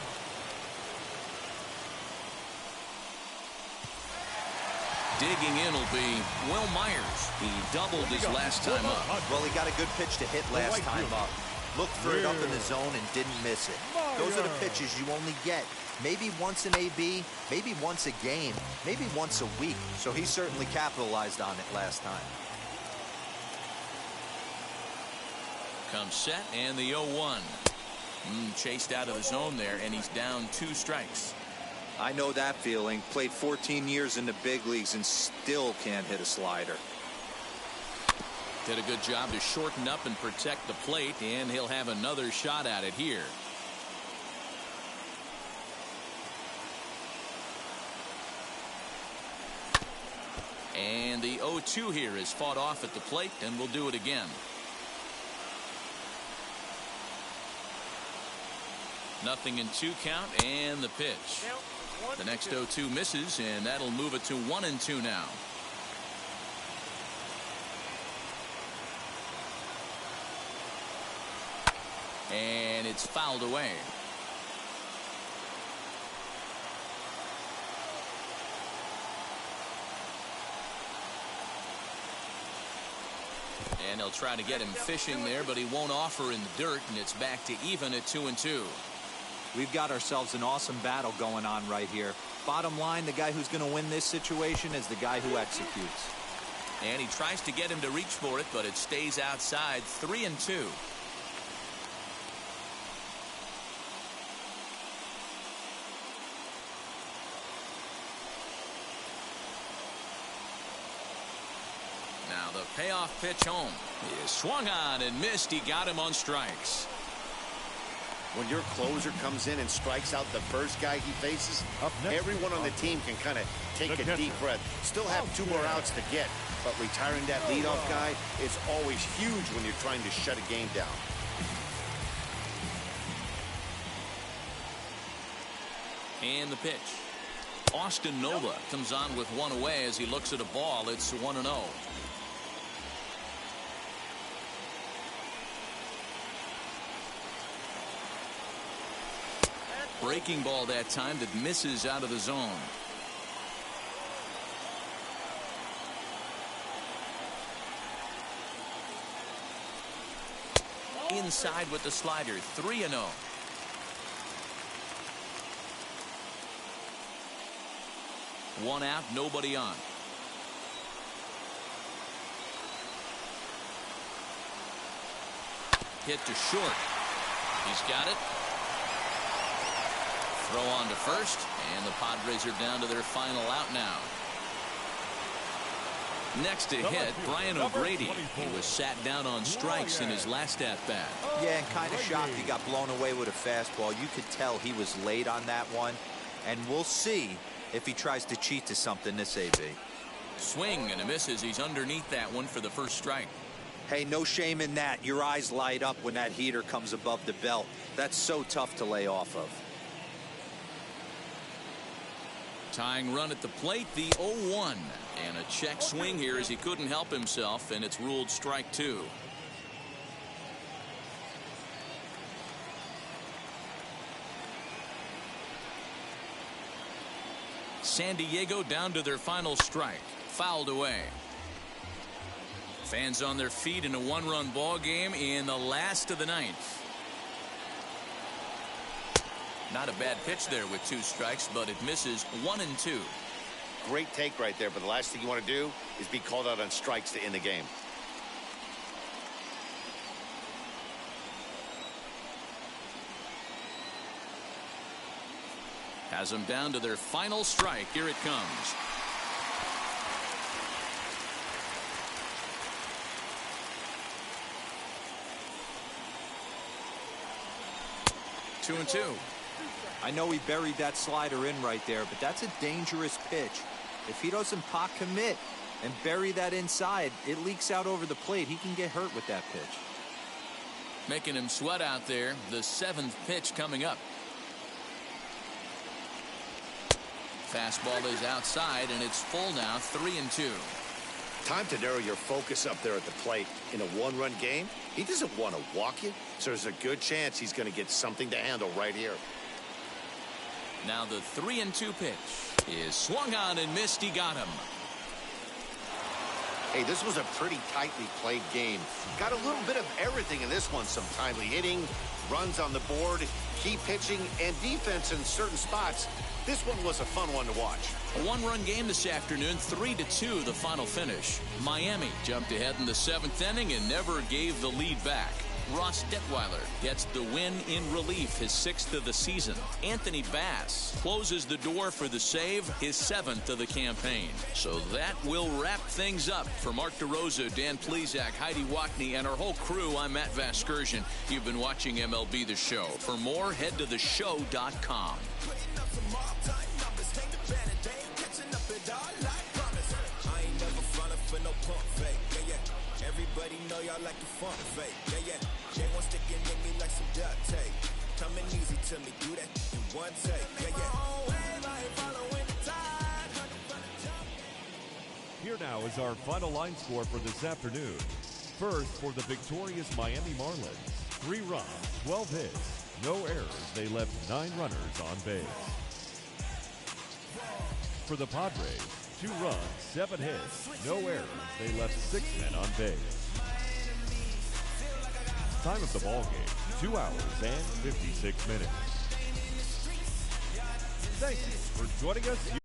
Digging in will be Will Myers. He doubled his last time up. Well, he got a good pitch to hit last time up. Looked for it up in the zone and didn't miss it. Those are the pitches you only get maybe once in AB, maybe once a game, maybe once a week. So he certainly capitalized on it last time. Comes set and the 0-1. Chased out of the zone there, and he's down 2 strikes. I know that feeling. Played 14 years in the big leagues and still can't hit a slider. Did a good job to shorten up and protect the plate, and he'll have another shot at it here. And the 0-2 here is fought off at the plate, and we'll do it again. Nothing in 2 count, and the pitch. The next 0-2 misses, and that'll move it to 1-2 now. And it's fouled away. And they'll try to get him fishing there, but he won't offer in the dirt, and it's back to even at 2-2. We've got ourselves an awesome battle going on right here. Bottom line, the guy who's going to win this situation is the guy who executes. And he tries to get him to reach for it, but it stays outside. 3-2. Now the payoff pitch home. He is swung on and missed. He got him on strikes. When your closer comes in and strikes out the first guy he faces, everyone on the team can kind of take a deep breath. Still have 2 more outs to get, but retiring that leadoff guy is always huge when you're trying to shut a game down. And the pitch. Austin Nova comes on with 1 away as he looks at a ball. It's 1-0. Breaking ball that time that misses out of the zone. Inside with the slider. 3-0. One out, nobody on. Hit to short. He's got it. Throw on to first, and the Padres are down to their final out now. Next to hit, Brian O'Grady. He was sat down on strikes in his last at-bat. Yeah, and kind of shocked he got blown away with a fastball. You could tell he was late on that one, and we'll see if he tries to cheat to something this AB. Swing and a miss as he's underneath that one for the first strike. Hey, no shame in that. Your eyes light up when that heater comes above the belt. That's so tough to lay off of. Tying run at the plate, the 0-1. And a check swing here as he couldn't help himself, and it's ruled strike 2. San Diego down to their final strike. Fouled away. Fans on their feet in a 1-run ball game in the last of the 9th. Not a bad pitch there with 2 strikes, but it misses. 1-2. Great take right there, but the last thing you want to do is be called out on strikes to end the game. Has them down to their final strike. Here it comes. Two and two. I know he buried that slider in right there, but that's a dangerous pitch. If he doesn't pot commit and bury that inside, it leaks out over the plate. He can get hurt with that pitch. Making him sweat out there. The 7th pitch coming up. Fastball is outside, and it's full now. 3-2. Time to narrow your focus up there at the plate. In a one-run game, he doesn't want to walk you, so there's a good chance he's going to get something to handle right here. Now the 3-2 pitch is swung on and missed. He got him. Hey, this was a pretty tightly played game. Got a little bit of everything in this one. Some timely hitting, runs on the board, key pitching, and defense in certain spots. This one was a fun one to watch. A one-run game this afternoon, 3-2 the final finish. Miami jumped ahead in the 7th inning and never gave the lead back. Ross Detweiler gets the win in relief, his 6th of the season. Anthony Bass closes the door for the save, his 7th of the campaign. So that will wrap things up. For Mark DeRosa, Dan Plesac, Heidi Watney, and our whole crew, I'm Matt Vasgersian. You've been watching MLB The Show. For more, head to theshow.com. Everybody know y'all like the funk fake. They want sticking in me like some duct tape. Coming easy to me, do that in one take. Here now is our final line score for this afternoon. First, for the victorious Miami Marlins, 3 runs, 12 hits, no errors. They left 9 runners on base. For the Padres, 2 runs, 7 hits, no errors. They left 6 men on base. Time of the ball game, 2 hours and 56 minutes. Thank you for joining us